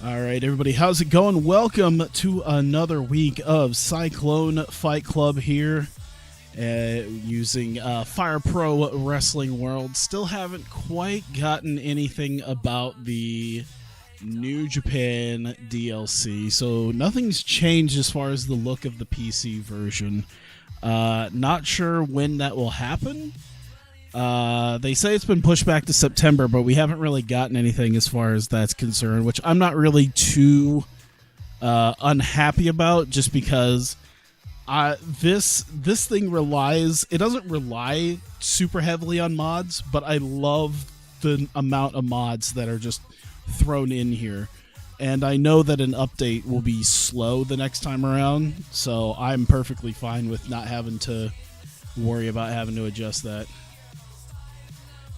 All right, everybody, how's it going? Welcome to another week of Cyclone Fight Club here using Fire Pro Wrestling World. Still haven't quite gotten anything about the New Japan DLC, so nothing's changed as far as the look of the PC version. Not sure when that will happen. They say it's been pushed back to September, but we haven't really gotten anything as far as that's concerned, which I'm not really too unhappy about, just because this thing it doesn't rely super heavily on mods, but I love the amount of mods that are just thrown in here. And I know that an update will be slow the next time around, so I'm perfectly fine with not having to worry about having to adjust that.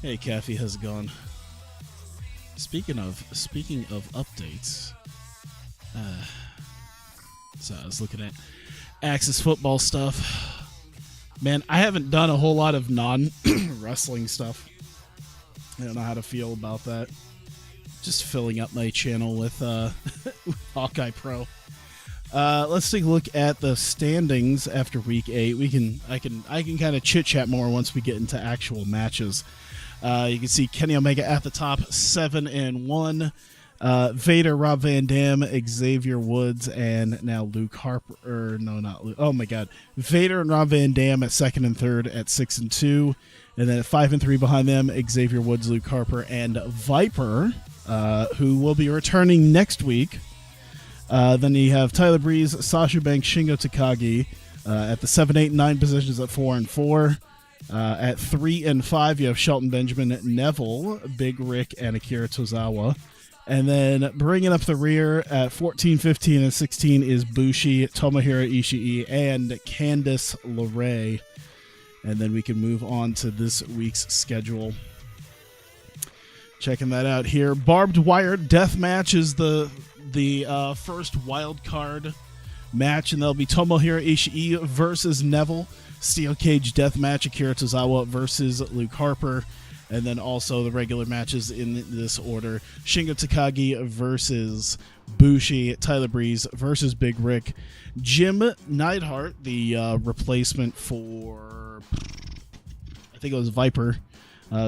Hey, Kathy, how's it going? Speaking of updates, so I was looking at Axis football stuff. Man, I haven't done a whole lot of non-wrestling stuff. I don't know how to feel about that. Just filling up my channel with Hawkeye Pro. Let's take a look at the standings after week 8. I can kind of chit chat more once we get into actual matches. You can see Kenny Omega at the top, 7-1. Vader, Rob Van Dam, Xavier Woods, and now Luke Harper. No, not Luke. Oh my God, Vader and Rob Van Dam at 2nd and 3rd at 6-2, and then at 5 and 3 behind them, Xavier Woods, Luke Harper, and Viper, who will be returning next week. Then you have Tyler Breeze, Sasha Banks, Shingo Takagi at the 7, 8, and 9 positions at 4 and 4. At 3 and 5, you have Shelton Benjamin, Neville, Big Rick, and Akira Tozawa. And then bringing up the rear at 14, 15, and 16 is Bushi, Tomohiro Ishii, and Candice LeRae. And then we can move on to this week's schedule. Checking that out here. Barbed Wire Deathmatch is the first wild card match, and that'll be Tomohiro Ishii versus Neville. Steel Cage Deathmatch, Akira Tozawa versus Luke Harper. And then also the regular matches in this order. Shingo Takagi versus Bushi. Tyler Breeze versus Big Rick. Jim Neidhart, the replacement for, I think it was Viper.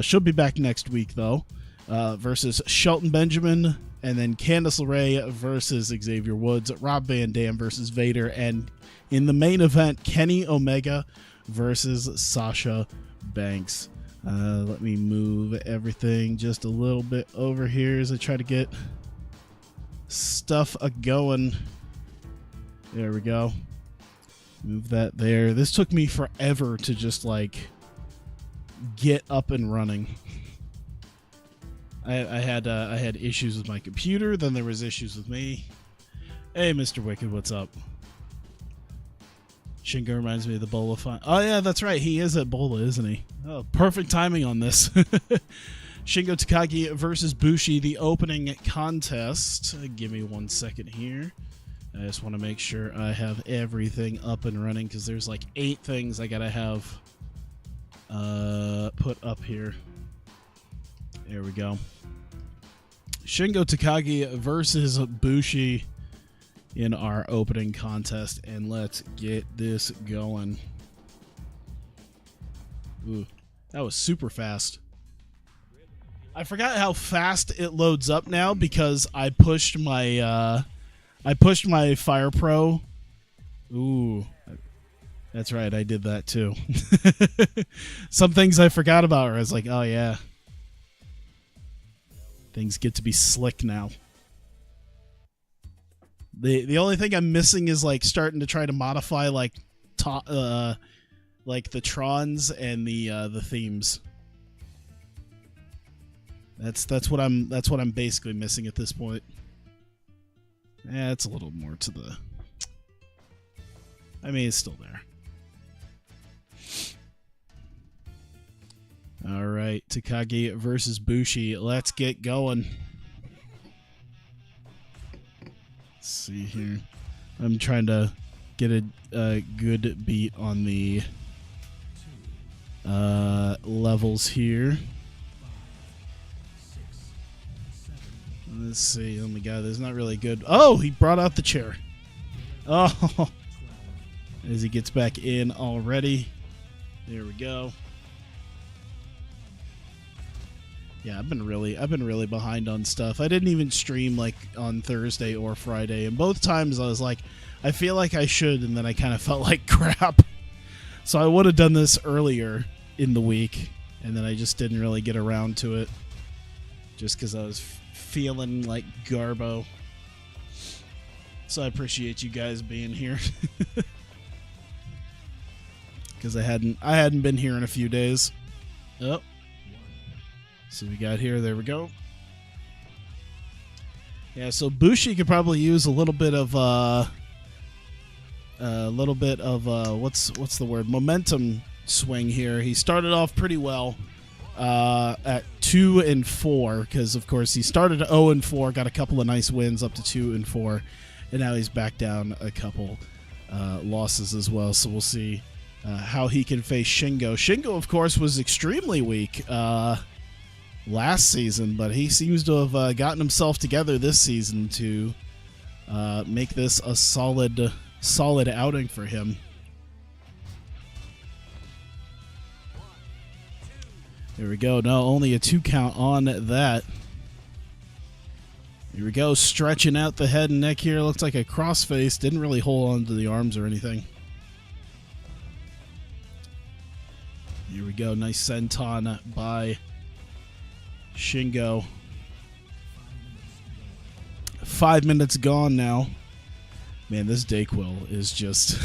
Should be back next week, though. Versus Shelton Benjamin. And then Candice LeRae versus Xavier Woods. Rob Van Dam versus Vader. And in the main event, Kenny Omega versus Sasha Banks. Let me move everything just a little bit over here as I try to get stuff going. There we go. Move that there. This took me forever to just get up and running. I had issues with my computer, then there was issues with me. Hey, Mr. Wicked, what's up? Shingo reminds me of the Bola fight. Oh, yeah, that's right. He is at Bola, isn't he? Oh, perfect timing on this. Shingo Takagi versus Bushi, the opening contest. Give me 1 second here. I just want to make sure I have everything up and running, because there's 8 things I got to have put up here. There we go. Shingo Takagi versus Bushi in our opening contest, and let's get this going. Ooh, that was super fast. I forgot how fast it loads up now because I pushed my Fire Pro. Ooh, that's right, I did that too. Some things I forgot about, where I was like, oh yeah, things get to be slick now. The only thing I'm missing is starting to try to modify the Trons and the themes. That's what I'm basically missing at this point. Yeah, it's a little more to the. I mean, it's still there. All right, Takagi versus Bushi. Let's get going. Let's see here. I'm trying to get a good beat on the levels here. Let's see. Oh my god, that's not really good. Oh, he brought out the chair. Oh, as he gets back in already. There we go. Yeah, I've been really behind on stuff. I didn't even stream like on Thursday or Friday, and both times I was like, I feel like I should, and then I kind of felt like crap. So I would have done this earlier in the week, and then I just didn't really get around to it, just because I was feeling like garbo. So I appreciate you guys being here, because I hadn't been here in a few days. Oh. So we got here. There we go. Yeah, so Bushi could probably use a little bit of what's the word? Momentum swing here. He started off pretty well at 2-4 because of course he started at 0-4, got a couple of nice wins up to 2-4, and now he's back down a couple losses as well. So we'll see how he can face Shingo. Shingo, of course, was extremely weak last season, but he seems to have gotten himself together this season to make this a solid outing for him. There we go. No, only a 2 count on that. Here we go, stretching out the head and neck here. Looks like a crossface. Didn't really hold on to the arms or anything. Here we go. Nice senton by Shingo. 5 minutes gone now. Man, this Dayquil is just...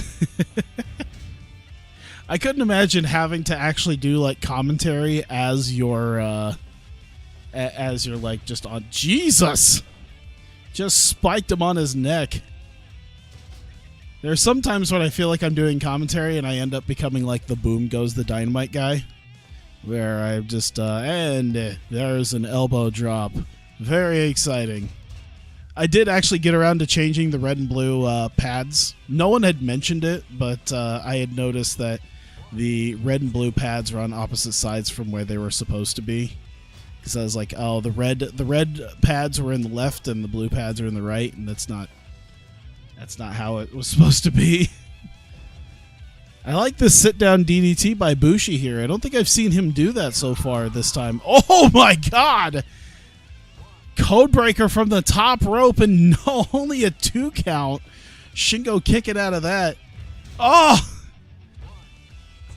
I couldn't imagine having to actually do like commentary as you're like just on... Jesus! Just spiked him on his neck. There's sometimes when I feel like I'm doing commentary and I end up becoming like the boom goes the dynamite guy, where I just and there's an elbow drop. Very exciting. I did actually get around to changing the red and blue pads. No one had mentioned it, but I had noticed that the red and blue pads were on opposite sides from where they were supposed to be. Because I was like, oh, the red pads were in the left and the blue pads are in the right, and that's not how it was supposed to be. I like this sit-down DDT by Bushi here. I don't think I've seen him do that so far this time. Oh my god! Codebreaker from the top rope, and no, only a 2 count. Shingo kicking out of that. Oh!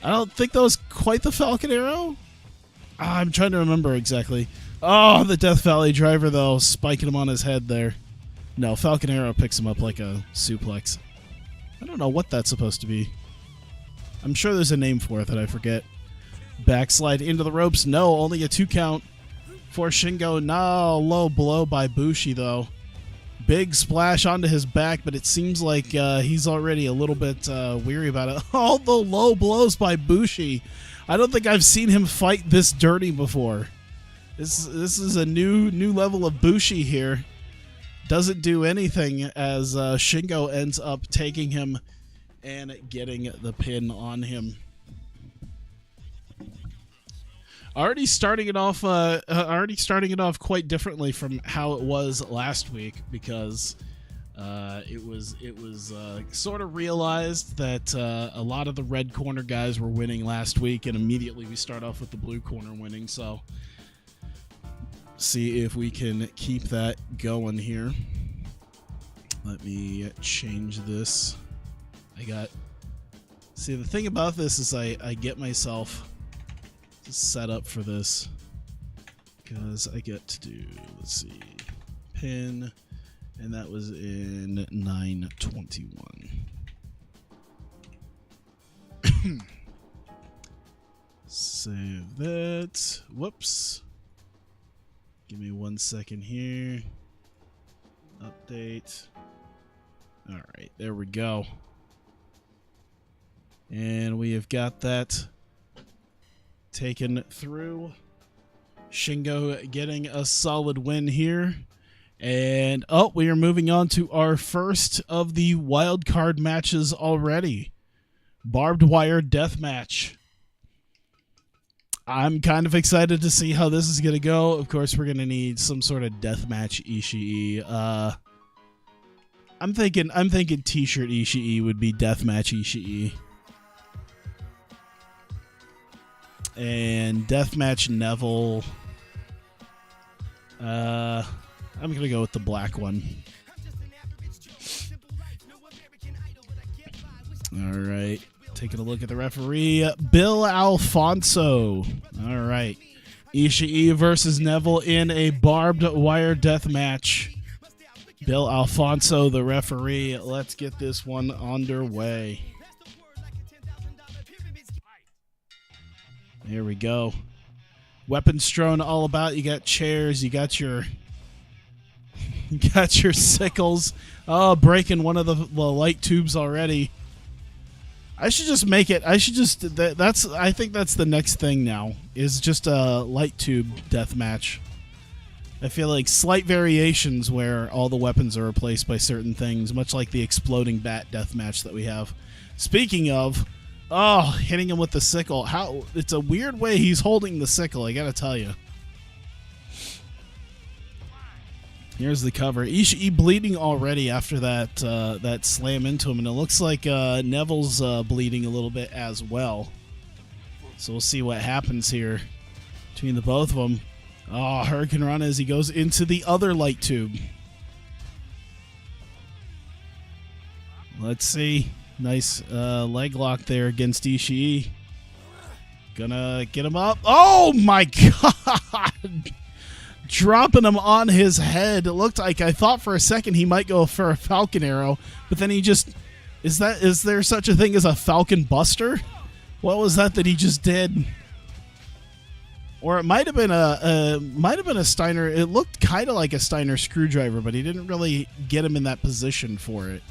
I don't think that was quite the Falcon Arrow. I'm trying to remember exactly. Oh, the Death Valley driver, though, spiking him on his head there. No, Falcon Arrow picks him up like a suplex. I don't know what that's supposed to be. I'm sure there's a name for it that I forget. Backslide into the ropes. No, only a 2 count for Shingo. No, low blow by Bushi, though. Big splash onto his back, but it seems like he's already a little bit weary about it. All the low blows by Bushi. I don't think I've seen him fight this dirty before. This is a new level of Bushi here. Doesn't do anything as Shingo ends up taking him and getting the pin on him. Already starting it off quite differently from how it was last week, because it was sort of realized that a lot of the red corner guys were winning last week, and immediately we start off with the blue corner winning. So see if we can keep that going here. Let me change this. See, the thing about this is I get myself set up for this because I get to do, let's see, pin, and that was in 921. Save that. Whoops. Give me 1 second here. Update. All right, there we go. And we have got that taken through. Shingo getting a solid win here. And, oh, we are moving on to our first of the wild card matches already. Barbed wire death match. I'm kind of excited to see how this is going to go. Of course, we're going to need some sort of deathmatch Ishii. I'm thinking T-shirt Ishii would be deathmatch Ishii. And deathmatch Neville. I'm going to go with the black one. All right. Taking a look at the referee, Bill Alfonso. All right. Ishii versus Neville in a barbed wire death match. Bill Alfonso, the referee. Let's get this one underway. Here we go. Weapons strewn all about. You got chairs. You got your sickles. Oh, breaking one of the light tubes already. I should just make it. I think that's the next thing now, is just a light tube death match. I feel like slight variations where all the weapons are replaced by certain things, much like the exploding bat death match that we have. Speaking of, hitting him with the sickle. It's a weird way he's holding the sickle, I gotta tell you. Here's the cover. Ishii bleeding already after that slam into him, and it looks like Neville's bleeding a little bit as well. So we'll see what happens here between the both of them. Oh, Hurricane Run as he goes into the other light tube. Let's see. Nice leg lock there against Ishii. Gonna get him up. Oh my God! Dropping him on his head. It looked like, I thought for a second he might go for a Falcon Arrow, but then he just... Is there such a thing as a Falcon Buster? What was that he just did? Or it might have been a Steiner. It looked kind of like a Steiner screwdriver, but he didn't really get him in that position for it.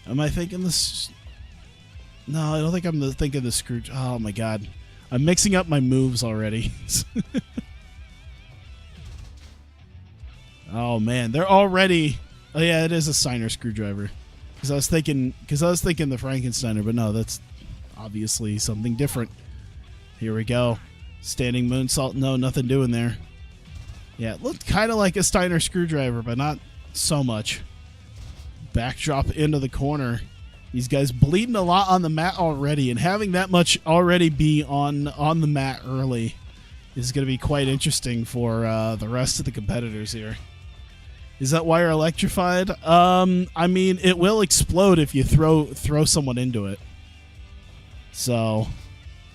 Am I thinking this? No, I don't think I'm thinking the screw. Oh my God. I'm mixing up my moves already. Oh man, they're already. Oh yeah, it is a Steiner screwdriver. Because I was thinking the Frankensteiner, but no, that's obviously something different. Here we go. Standing moonsault. No, nothing doing there. Yeah, it looked kind of like a Steiner screwdriver, but not so much. Backdrop into the corner. These guys bleeding a lot on the mat already, and having that much already be on the mat early is going to be quite interesting for the rest of the competitors here. Is that wire electrified? I mean, it will explode if you throw someone into it. So,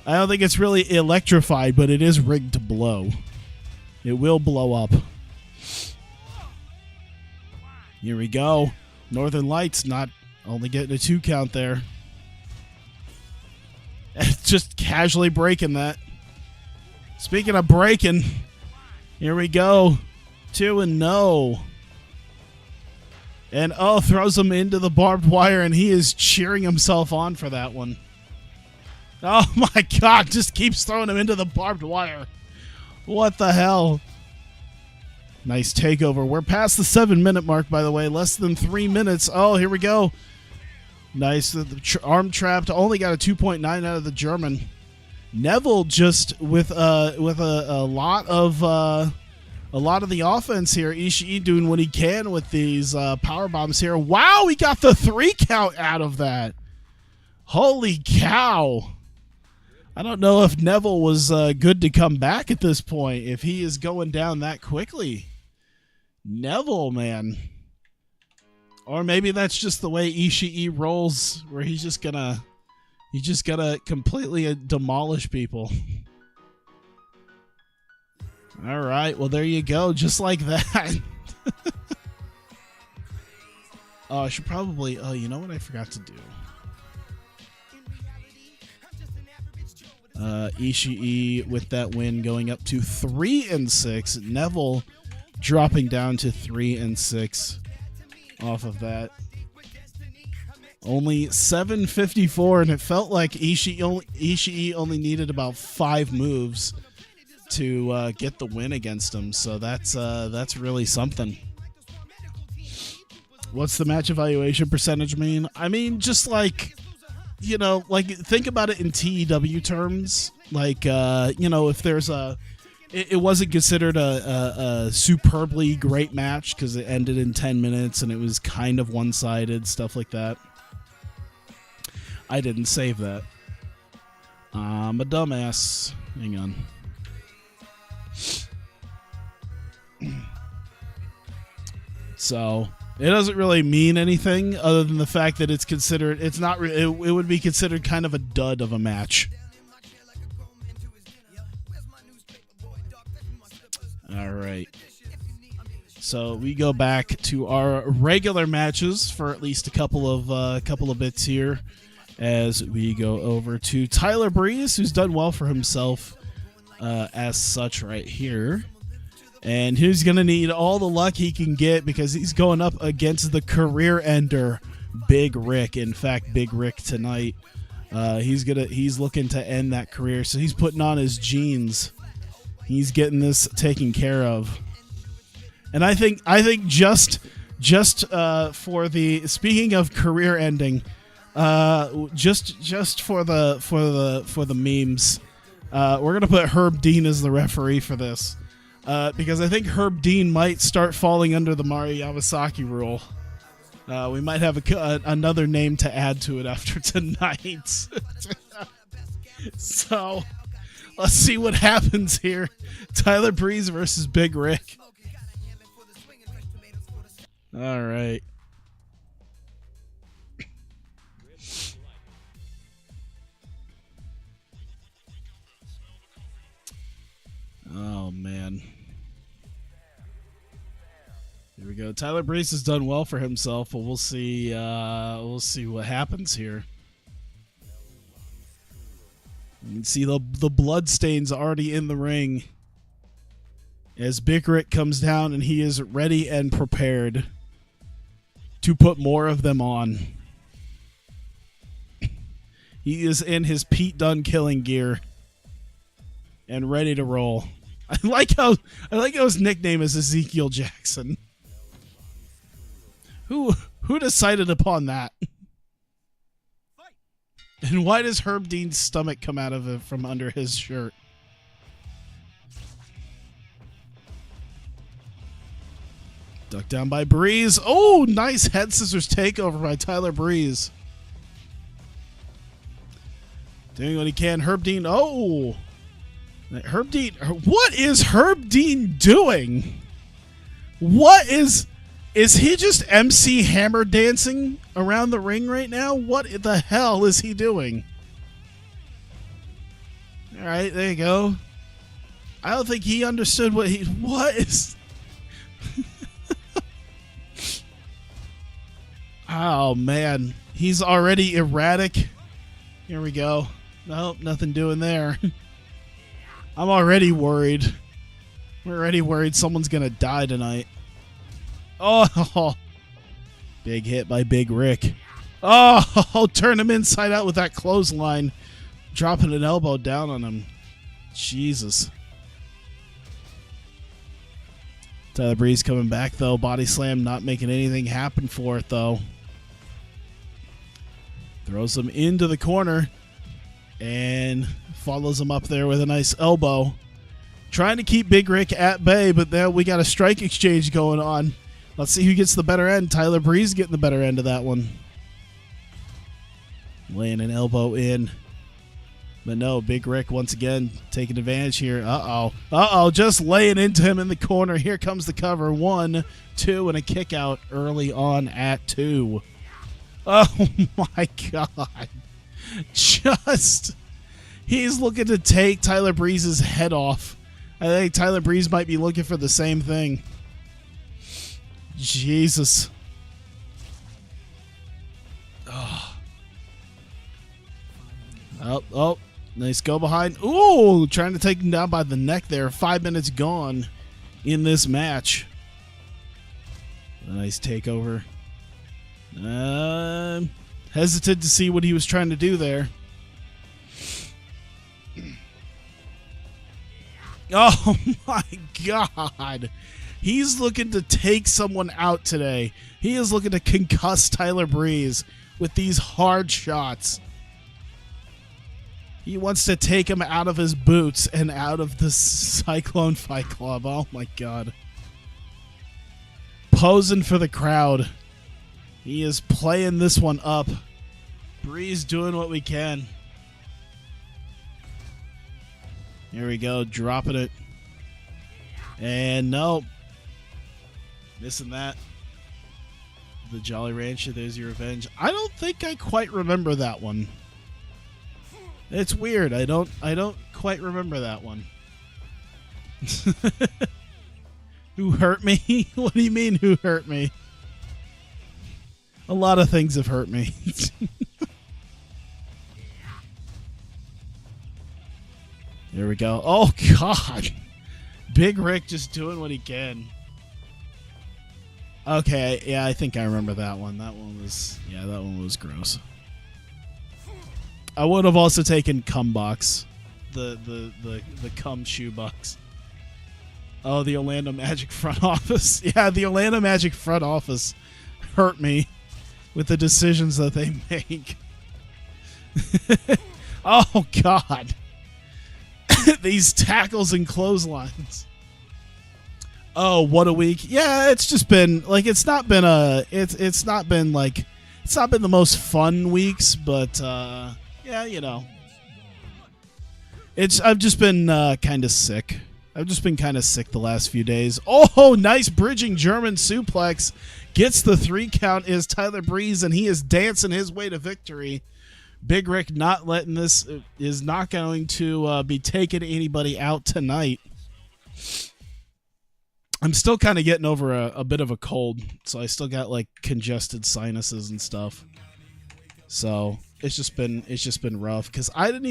I don't think it's really electrified, but it is rigged to blow. It will blow up. Here we go. Northern Lights not only getting a 2 count there. Just casually breaking that. Speaking of breaking, here we go. 2 and no. And throws him into the barbed wire, and he is cheering himself on for that one. Oh my God, just keeps throwing him into the barbed wire. What the hell? Nice takeover. We're past the 7-minute mark, by the way. Less than 3 minutes. Oh, here we go. Nice. The arm trapped. Only got a 2.9 out of the German. Neville just with a lot of the offense here. Ishii doing what he can with these power bombs here. Wow, he got the 3 count out of that. Holy cow. I don't know if Neville was good to come back at this point, if he is going down that quickly. Neville, man. Or maybe that's just the way Ishii rolls, where he's just gonna completely demolish people. All right, well, there you go, just like that. Oh, I should probably... Oh, you know what I forgot to do? Ishii with that win going up to 3 and 6. Neville dropping down to 3 and 6 off of that. Only 754, and it felt like Ishii only needed about 5 moves to get the win against him. So that's really something. What's the match evaluation percentage mean? I mean, just like you know, like, think about it in TEW terms. Like, you know, if there's it wasn't considered a superbly great match because it ended in 10 minutes and it was kind of one-sided, stuff like that. I didn't save that. I'm a dumbass. Hang on. So it doesn't really mean anything other than the fact that it's considered. It's not. It would be considered kind of a dud of a match. All right. So we go back to our regular matches for at least a couple of bits here, as we go over to Tyler Breeze, who's done well for himself as such right here. And who's going to need all the luck he can get because he's going up against the career ender, Big Rick. In fact, Big Rick tonight, he's looking to end that career. So he's putting on his jeans. He's getting this taken care of. And I think just for the, speaking of career ending, just for the memes, we're going to put Herb Dean as the referee for this. Because I think Herb Dean might start falling under the Mario Yamasaki rule. We might have another name to add to it after tonight. So, let's see what happens here. Tyler Breeze versus Big Rick. All right. Oh, man. Here we go. Tyler Breeze has done well for himself, but we'll see what happens here. You can see the blood stains already in the ring as Big Rick comes down, and he is ready and prepared to put more of them on. He is in his Pete Dunne killing gear and ready to roll. I like how his nickname is Ezekiel Jackson. Who decided upon that? And why does Herb Dean's stomach come out of it from under his shirt? Ducked down by Breeze. Oh, nice head scissors takeover by Tyler Breeze. Doing what he can. Herb Dean. Oh. Herb Dean. What is Herb Dean doing? What is he just MC Hammer dancing around the ring right now? What the hell is he doing? All right, there you go. I don't think he understood what is. Oh, man. He's already erratic. Here we go. Nope, nothing doing there. I'm already worried. We're already worried someone's going to die tonight. Oh, big hit by Big Rick. Oh, turn him inside out with that clothesline. Dropping an elbow down on him. Jesus. Tyler Breeze coming back, though. Body slam not making anything happen for it, though. Throws him into the corner and follows him up there with a nice elbow. Trying to keep Big Rick at bay, but now we got a strike exchange going on. Let's see who gets the better end. Tyler Breeze getting the better end of that one. Laying an elbow in. But no, Big Rick once again taking advantage here. Uh-oh. Uh-oh, just laying into him in the corner. Here comes the cover. 1, 2, and a kick out early on at 2. Oh, my God. Just, he's looking to take Tyler Breeze's head off. I think Tyler Breeze might be looking for the same thing. Jesus. Oh, nice go behind. Ooh, trying to take him down by the neck there. 5 minutes gone in this match. A nice takeover. Hesitant to see what he was trying to do there. Oh my God. He's looking to take someone out today. He is looking to concuss Tyler Breeze with these hard shots. He wants to take him out of his boots and out of the Cyclone Fight Club. Oh my god. Posing for the crowd. He is playing this one up. Breeze doing what we can. Here we go, dropping it. And no. Missing that. The Jolly Rancher, there's your revenge. I don't think I quite remember that one. It's weird. I don't quite remember that one. Who hurt me? What do you mean who hurt me? A lot of things have hurt me. There we go. Oh god. Big Rick just doing what he can. Okay, yeah, I think I remember that one. That one was gross. I would have also taken cum box. The cum shoe box. Oh, the Orlando Magic front office. Yeah, the Orlando Magic front office hurt me with the decisions that they make. Oh god. These tackles and clotheslines. Oh, what a week. Yeah, it's just been like it's not been the most fun weeks, but yeah, you know. I've just been kind of sick. I've just been kind of sick the last few days. Oh, nice bridging German suplex. Gets the 3 count is Tyler Breeze, and he is dancing his way to victory. Big Rick not letting this, is not going to be taking anybody out tonight. I'm still kind of getting over a bit of a cold, so I still got like congested sinuses and stuff. So it's just been rough because I didn't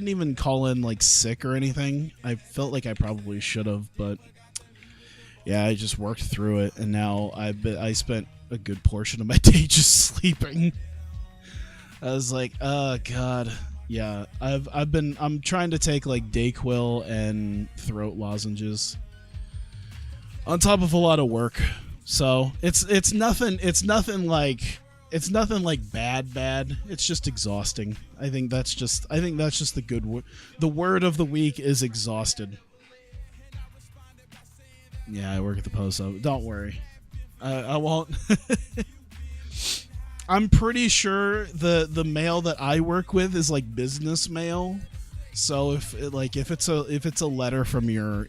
even call in like sick or anything. I felt like I probably should have, but yeah, I just worked through it, and now I spent a good portion of my day just sleeping. I was like, oh god, yeah. I'm trying to take like Dayquil and throat lozenges on top of a lot of work. So it's nothing like bad. It's just exhausting. I think that's just the good word. The word of the week is exhausted. Yeah, I work at the post office. Don't worry. I won't. I'm pretty sure the mail that I work with is like business mail. So if it's a letter from your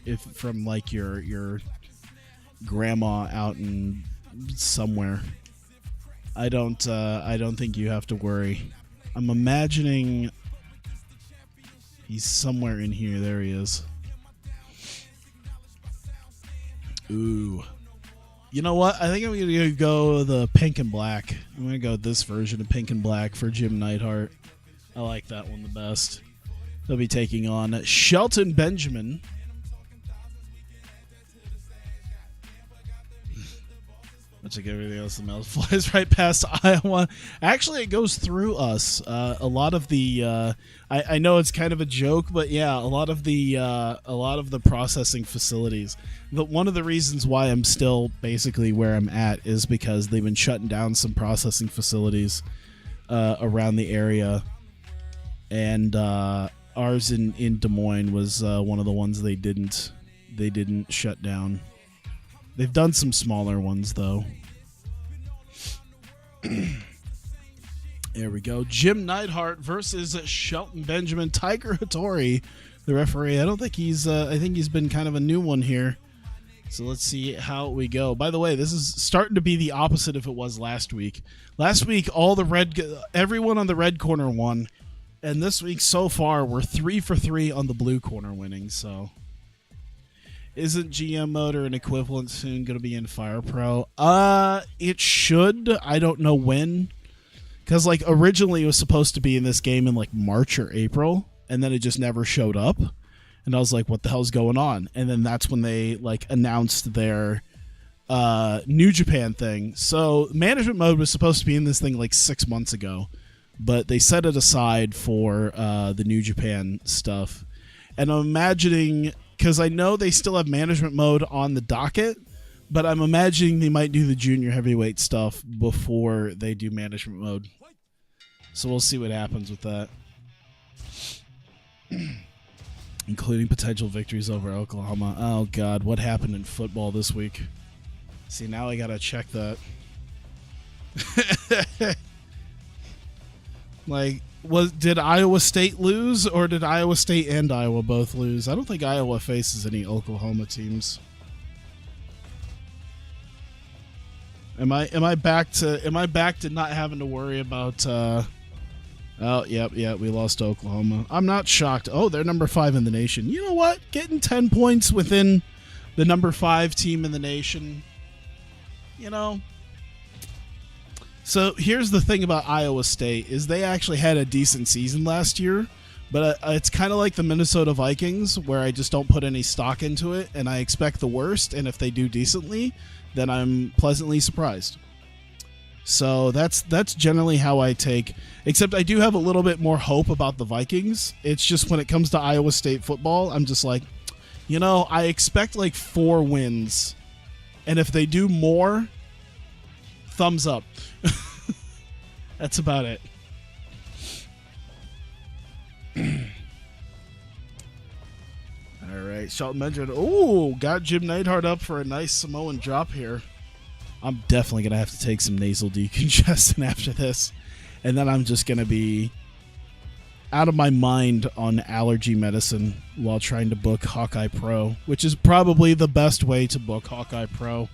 grandma out in somewhere, I don't think you have to worry. I'm imagining he's somewhere in here. There he is. Ooh. You know what? I think I'm going to go the pink and black. I'm going to go this version of pink and black for Jim Neidhart. I like that one the best. They'll be taking on Shelton Benjamin. Much like everything else, the mail flies right past Iowa. Actually, it goes through us. A lot of the, I know it's kind of a joke, but yeah, a lot of the processing facilities. One of the reasons why I'm still basically where I'm at is because they've been shutting down some processing facilities around the area, and ours in Des Moines was one of the ones they didn't shut down. They've done some smaller ones, though. There we go. Jim Neidhart versus Shelton Benjamin. Tiger Hattori, the referee. I think he's been kind of a new one here. So let's see how we go. By the way, this is starting to be the opposite of it was last week. Last week, everyone on the red corner won. And this week, so far, we're 3 for 3 on the blue corner winning, so... Isn't GM Motor an equivalent soon going to be in Fire Pro? It should. I don't know when. Because, like, originally it was supposed to be in this game in, like, March or April. And then it just never showed up. And I was like, what the hell's going on? And then that's when they, like, announced their New Japan thing. So Management Mode was supposed to be in this thing, like, 6 months ago. But they set it aside for the New Japan stuff. And I'm imagining... Because I know they still have Management Mode on the docket, but I'm imagining they might do the junior heavyweight stuff before they do Management Mode. So we'll see what happens with that. Including potential victories over Oklahoma. Oh, God. What happened in football this week? See, now I got to check that. Like, did Iowa State lose, or did Iowa State and Iowa both lose? I don't think Iowa faces any Oklahoma teams. Am I back to not having to worry about oh, yep, we lost to Oklahoma. I'm not shocked. Oh, they're number 5 in the nation. You know what? Getting 10 points within the number 5 team in the nation. You know. So here's the thing about Iowa State is they actually had a decent season last year, but it's kind of like the Minnesota Vikings where I just don't put any stock into it and I expect the worst, and if they do decently, then I'm pleasantly surprised. So that's generally how I take, except I do have a little bit more hope about the Vikings. It's just when it comes to Iowa State football, I'm just like, you know, I expect like 4 wins, and if they do more, thumbs up. That's about it. All right, Shelton Benjamin. Oh, got Jim Neidhart up for a nice Samoan drop here. I'm definitely going to have to take some nasal decongestant after this. And then I'm just going to be out of my mind on allergy medicine while trying to book Hawkeye Pro, which is probably the best way to book Hawkeye Pro.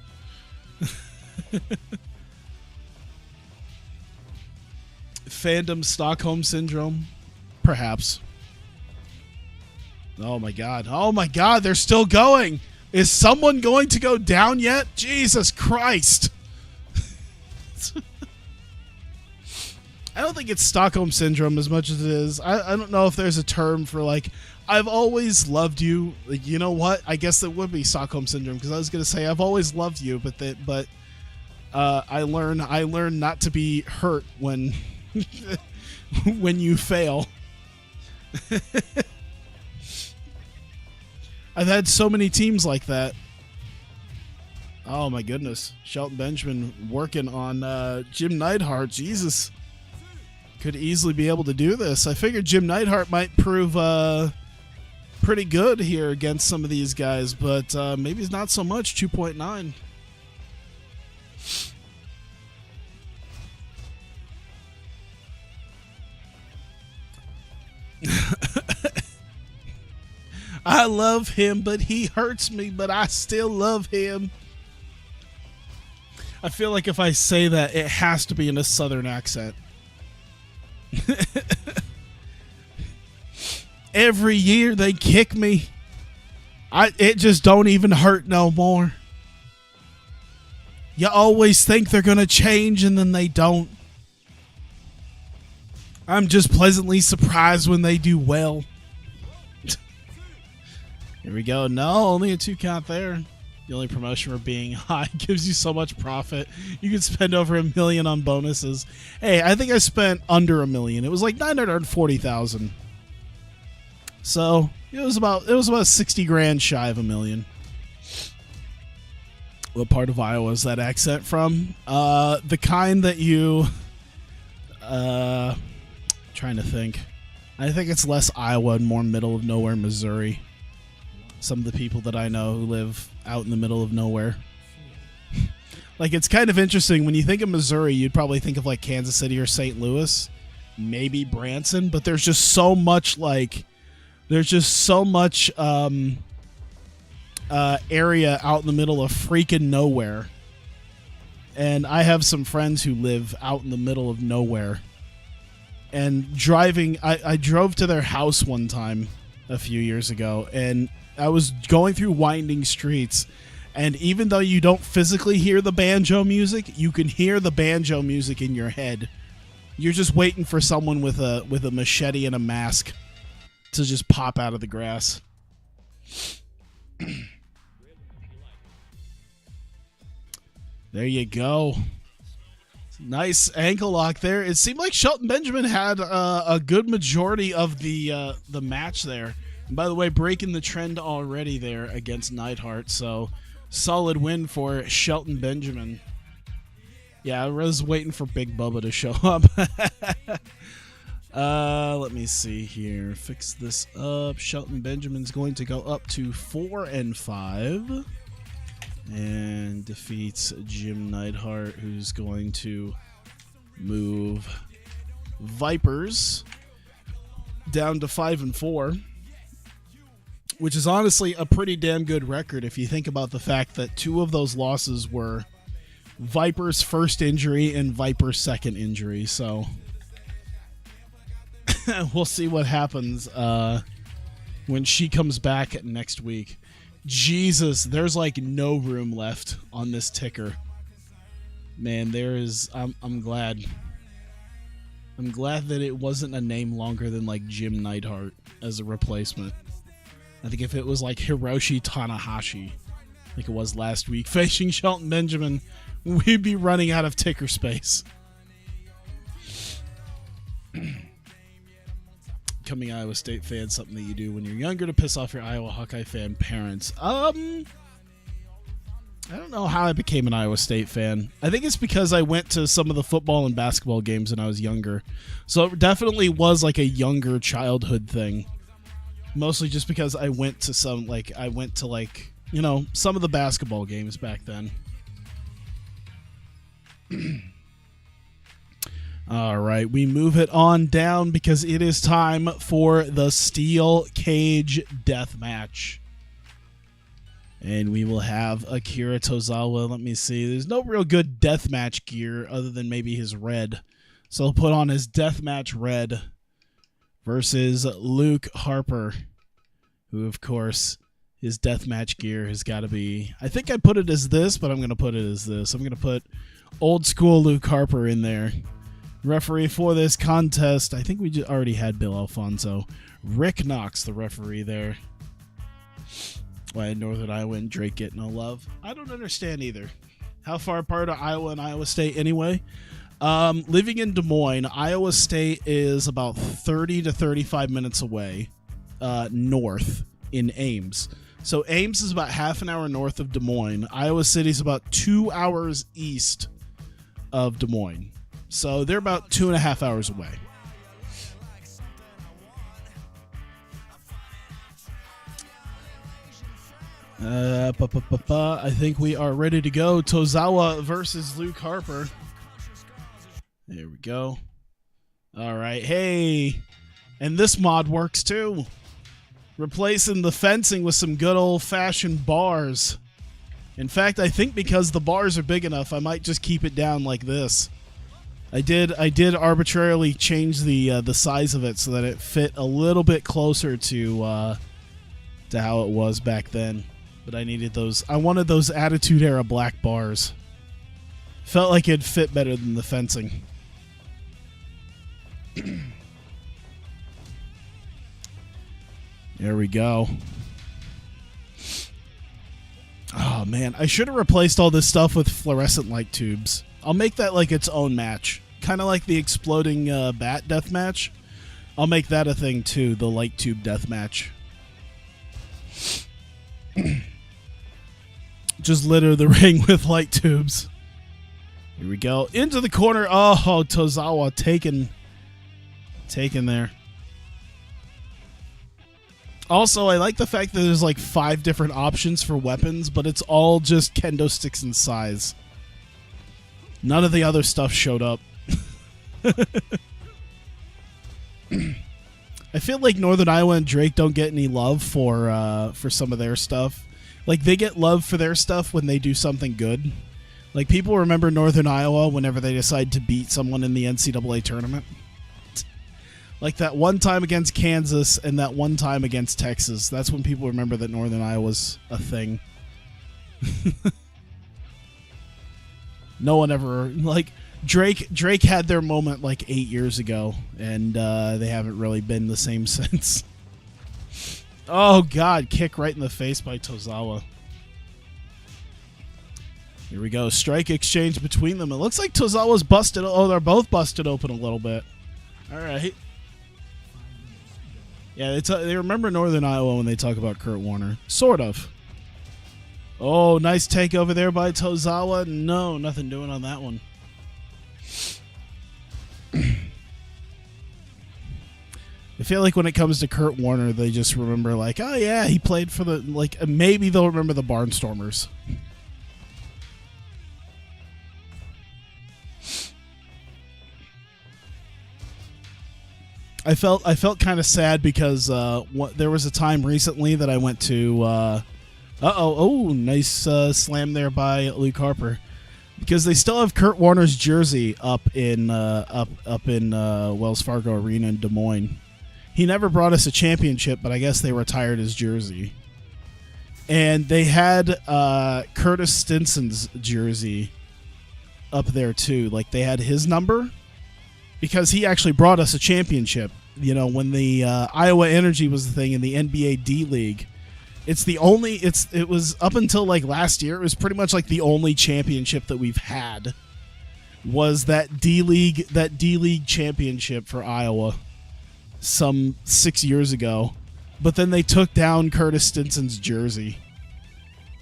Fandom Stockholm Syndrome? Perhaps. Oh my god, they're still going! Is someone going to go down yet? Jesus Christ! I don't think it's Stockholm Syndrome as much as it is. I don't know if there's a term for, like, I've always loved you. Like, you know what? I guess it would be Stockholm Syndrome, because I was going to say I've always loved you, but I learn not to be hurt when when you fail. I've had so many teams like that. Oh my goodness. Shelton Benjamin working on Jim Neidhart. Jesus. Could easily be able to do this. I figured Jim Neidhart might prove pretty good here against some of these guys, but maybe it's not so much. 2.9. I love him, but he hurts me, but I still love him. I feel like if I say that, it has to be in a southern accent. Every year they kick me. It just don't even hurt no more. You always think they're going to change and then they don't. I'm just pleasantly surprised when they do well. Here we go. No, only a 2 count there. The only promotion for being high gives you so much profit. You can spend over $1 million on bonuses. Hey, I think I spent under $1 million. It was like 940,000. So it was about 60 grand shy of $1 million. What part of Iowa is that accent from? The kind that you trying to think. I think it's less Iowa and more middle of nowhere Missouri. Some of the people that I know who live out in the middle of nowhere. Like, it's kind of interesting. When you think of Missouri, you'd probably think of, like, Kansas City or St. Louis. Maybe Branson. But there's just so much, like... There's just so much area out in the middle of freaking nowhere. And I have some friends who live out in the middle of nowhere. And driving... I drove to their house one time a few years ago, and I was going through winding streets, and even though you don't physically hear the banjo music, you can hear the banjo music in your head. You're just waiting for someone with a machete and a mask to just pop out of the grass. There you go. Nice ankle lock there. It seemed like Shelton Benjamin had a good majority of the match there. And by the way, breaking the trend already there against Neidhart. So, solid win for Shelton Benjamin. Yeah, I was waiting for Big Bubba to show up. Let me see here. Fix this up. Shelton Benjamin's going to go up to 4-5 and defeats Jim Neidhart, who's going to move Vipers down to 5-4, which is honestly a pretty damn good record if you think about the fact that 2 of those losses were Viper's first injury and Viper's second injury. So we'll see what happens when she comes back next week. Jesus, there's like no room left on this ticker. Man, there is. I'm glad. I'm glad that it wasn't a name longer than like Jim Neidhart as a replacement. I think if it was like Hiroshi Tanahashi, like it was last week, facing Shelton Benjamin, we'd be running out of ticker space. Becoming Iowa State fan, something that you do when you're younger to piss off your Iowa Hawkeye fan parents. I don't know how I became an Iowa State fan. I think it's because I went to some of the football and basketball games when I was younger. So it definitely was like a younger childhood thing. Mostly just because I went to some, like, you know, some of the basketball games back then. All right, we move it on down because it is time for the Steel Cage Death Match. And we will have Akira Tozawa. Let me see. There's no real good deathmatch gear other than maybe his red. So he'll put on his deathmatch red versus Luke Harper, who, of course, his deathmatch gear has got to be... I think I put it as this, but I'm going to put it as this. I'm going to put old school Luke Harper in there. Referee for this contest, I think we just already had Bill Alfonso. Rick Knox, the referee there. Why Northern Iowa and Drake get no love? I don't understand either. How far apart are Iowa and Iowa State anyway? Living in Des Moines, Iowa State is about 30 to 35 minutes away north in Ames. So Ames is about half an hour north of Des Moines. Iowa City is about 2 hours east of Des Moines. So they're about 2.5 hours away. I think we are ready to go. Tozawa versus Luke Harper. There we go. All right. Hey, and this mod works too. Replacing the fencing with some good old-fashioned bars. In fact, I think because the bars are big enough, I might just keep it down like this. I did arbitrarily change the size of it so that it fit a little bit closer to how it was back then. But I needed those. I wanted those Attitude Era black bars. Felt like it'd fit better than the fencing. There we go. Oh man, I should have replaced all this stuff with fluorescent light tubes. I'll make that like its own match. Kind of like the exploding bat death match. I'll make that a thing too, the light tube death match. Just litter the ring with light tubes. Here we go. Into the corner. Oh, Tozawa taken there. Also, I like the fact that there's like 5 different options for weapons, but it's all just kendo sticks in size. None of the other stuff showed up. I feel like Northern Iowa and Drake don't get any love for some of their stuff. Like, they get love for their stuff when they do something good. Like, people remember Northern Iowa whenever they decide to beat someone in the NCAA tournament. Like that one time against Kansas and that one time against Texas. That's when people remember that Northern Iowa's a thing. No one ever... Like, Drake had their moment like 8 years ago, and they haven't really been the same since. Oh, God. Kick right in the face by Tozawa. Here we go. Strike exchange between them. It looks like Tozawa's busted. Oh, they're both busted open a little bit. All right. Yeah, they remember Northern Iowa when they talk about Kurt Warner. Sort of. Oh, nice take over there by Tozawa. No, nothing doing on that one. I feel like when it comes to Kurt Warner, they just remember like, oh yeah, he played for the, like, maybe they'll remember the Barnstormers. I felt kind of sad because there was a time recently that I went to. Nice slam there by Luke Harper, because they still have Kurt Warner's jersey up in Wells Fargo Arena in Des Moines. He never brought us a championship, but I guess they retired his jersey. And they had Curtis Stinson's jersey up there too. Like, they had his number, because he actually brought us a championship. You know, when the Iowa Energy was the thing in the NBA D League, it was up until like last year, it was pretty much like the only championship that we've had was that D League championship for Iowa some 6 years ago. But then they took down Curtis Stinson's jersey.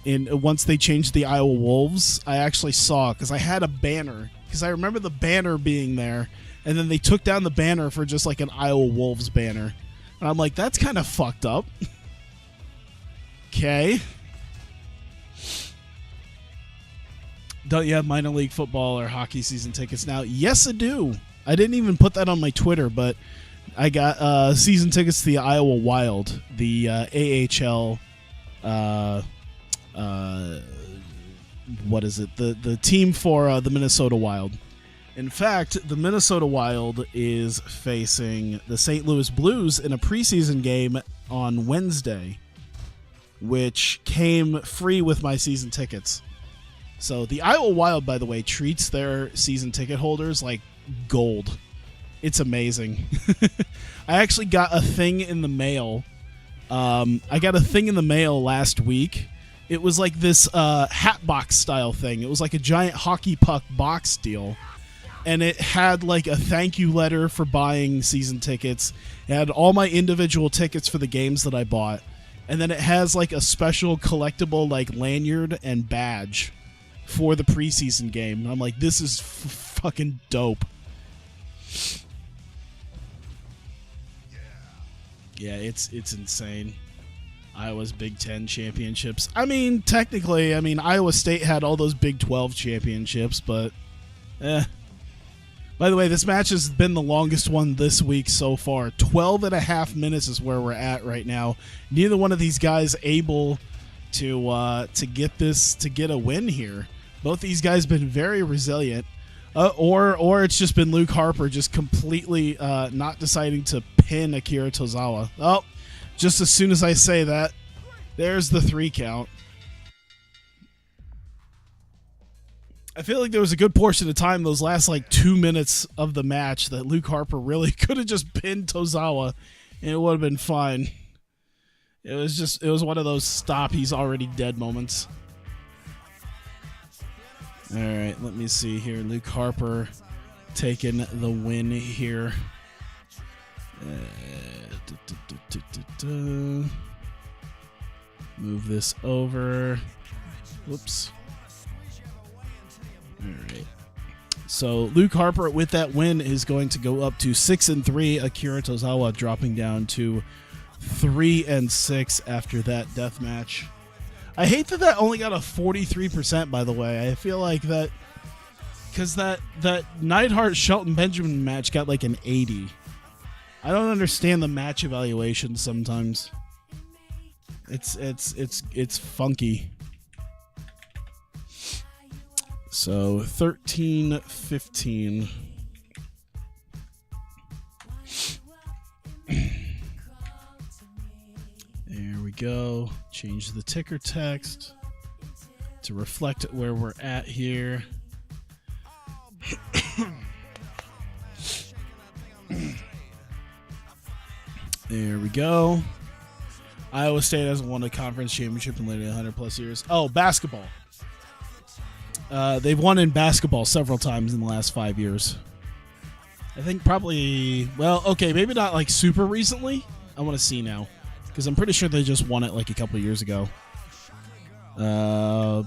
And once they changed the Iowa Wolves, I actually saw, because I had a banner, because I remember the banner being there. And then they took down the banner for just like an Iowa Wolves banner. And I'm like, that's kind of fucked up. Okay. Don't you have minor league football or hockey season tickets now? Yes, I do. I didn't even put that on my Twitter, but I got season tickets to the Iowa Wild, the AHL. What is it? The team for the Minnesota Wild. In fact, the Minnesota Wild is facing the St. Louis Blues in a preseason game on Wednesday, which came free with my season tickets. So the Iowa Wild, by the way, treats their season ticket holders like gold. It's amazing. I actually got a thing in the mail. I got a thing in the mail last week. It was like this hat box style thing. It was like a giant hockey puck box deal. And it had like a thank you letter for buying season tickets. It had all my individual tickets for the games that I bought. And then it has like a special collectible like lanyard and badge for the preseason game. And I'm like, this is fucking dope. Yeah, it's insane. Iowa's Big Ten championships. I mean, technically, Iowa State had all those Big 12 championships, but By the way, this match has been the longest one this week so far. 12 and a half minutes is where we're at right now. Neither one of these guys able to get a win here. Both these guys been very resilient. Or it's just been Luke Harper just completely not deciding to pin Akira Tozawa. Oh, just as soon as I say that, there's the 3 count. I feel like there was a good portion of time, those last like 2 minutes of the match, that Luke Harper really could have just pinned Tozawa and it would have been fine. It was one of those stop, he's already dead moments. All right, let me see here. Luke Harper taking the win here. Move this over. Whoops. All right. So Luke Harper with that win is going to go up to 6-3. Akira Tozawa dropping down to 3-6 after that death match. I hate that only got a 43%, by the way. I feel like that because that Neidhart Shelton Benjamin match got like an 80. I don't understand the match evaluation sometimes. It's funky. So 13-15. There we go. Change the ticker text to reflect where we're at here. There we go. Iowa State hasn't won a conference championship in literally 100 plus years. Oh, basketball. They've won in basketball several times in the last 5 years. I think probably, well, okay, maybe not like super recently. I want to see now, because I'm pretty sure they just won it like a couple years ago.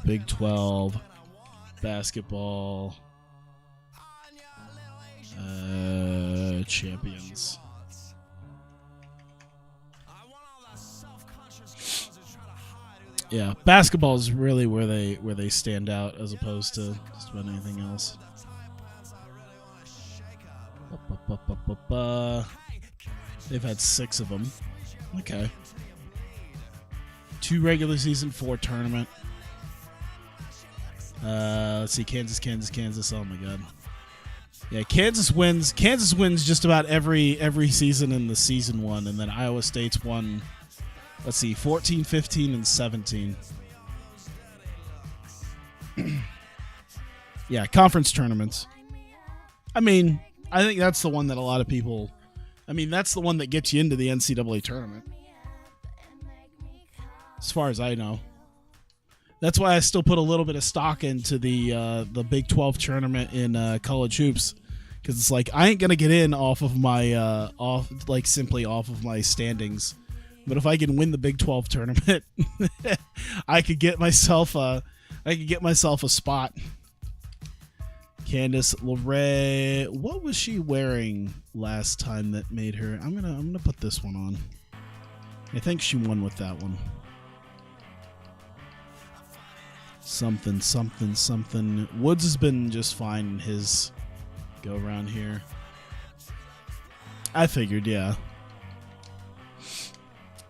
Big 12 basketball champions. Yeah, basketball is really where they stand out as opposed to just about anything else. They've had 6 of them. Okay. 2 regular season, 4 tournament. Let's see, Kansas. Oh my god. Yeah, Kansas wins just about every season in the season one, and then Iowa State's won, let's see, 14, 15, and 17. Yeah, conference tournaments. I mean, I think that's the one that a lot of people, that's the one that gets you into the NCAA tournament. As far as I know. That's why I still put a little bit of stock into the Big 12 tournament in college hoops, because it's like I ain't gonna get in off of my simply off of my standings, but if I can win the Big 12 tournament, I could get myself a spot. Candice LeRae, what was she wearing last time that made her? I'm gonna put this one on. I think she won with that one. Something. Woods has been just fine in his go around here. I figured, yeah.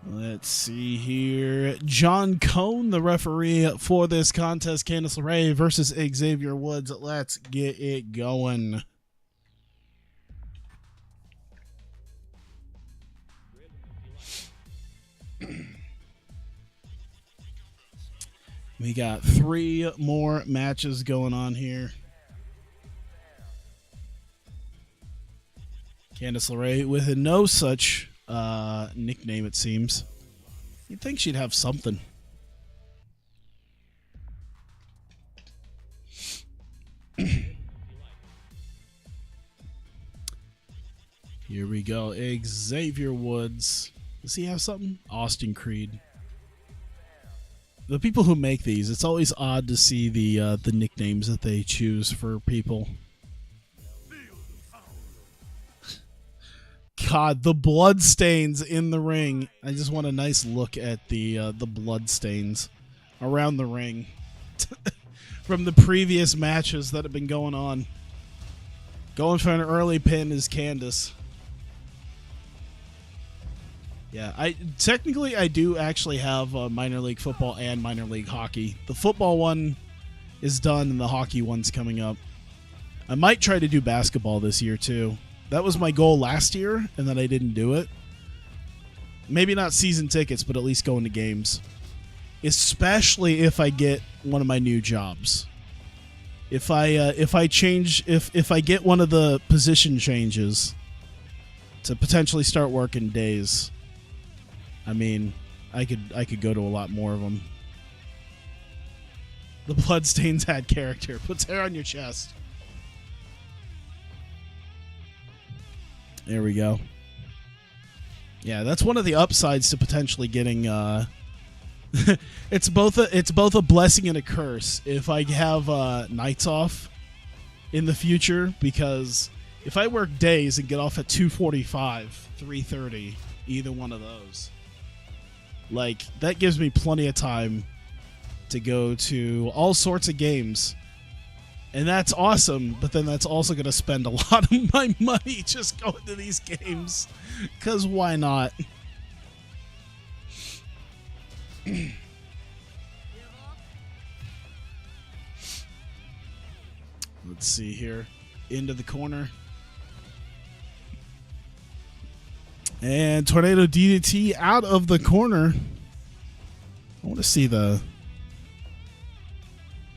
Let's see here. John Cone, the referee for this contest. Candice LeRae versus Xavier Woods. Let's get it going. We got 3 more matches going on here. Candice LeRae with no such nickname, it seems. You'd think she'd have something. Here we go. Xavier Woods. Does he have something? Austin Creed. The people who make these, it's always odd to see the nicknames that they choose for people. God, the blood stains in the ring. I just want a nice look at the blood stains around the ring from the previous matches that have been going on. Going for an early pin is Candice. Yeah, I do actually have minor league football and minor league hockey. The football one is done and the hockey one's coming up. I might try to do basketball this year too. That was my goal last year, and then I didn't do it. Maybe not season tickets, but at least going to games. Especially if I get one of my new jobs. If I get one of the position changes to potentially start working days. I mean, I could go to a lot more of them. The bloodstains had character. Puts hair on your chest. There we go. Yeah, that's one of the upsides to potentially getting. It's both a blessing and a curse if I have nights off in the future, because if I work days and get off at 2:45, 3:30, either one of those. Like, that gives me plenty of time to go to all sorts of games. And that's awesome, but then that's also going to spend a lot of my money just going to these games. Because why not? Let's see here. Into the corner. And Tornado DDT out of the corner. I want to see the...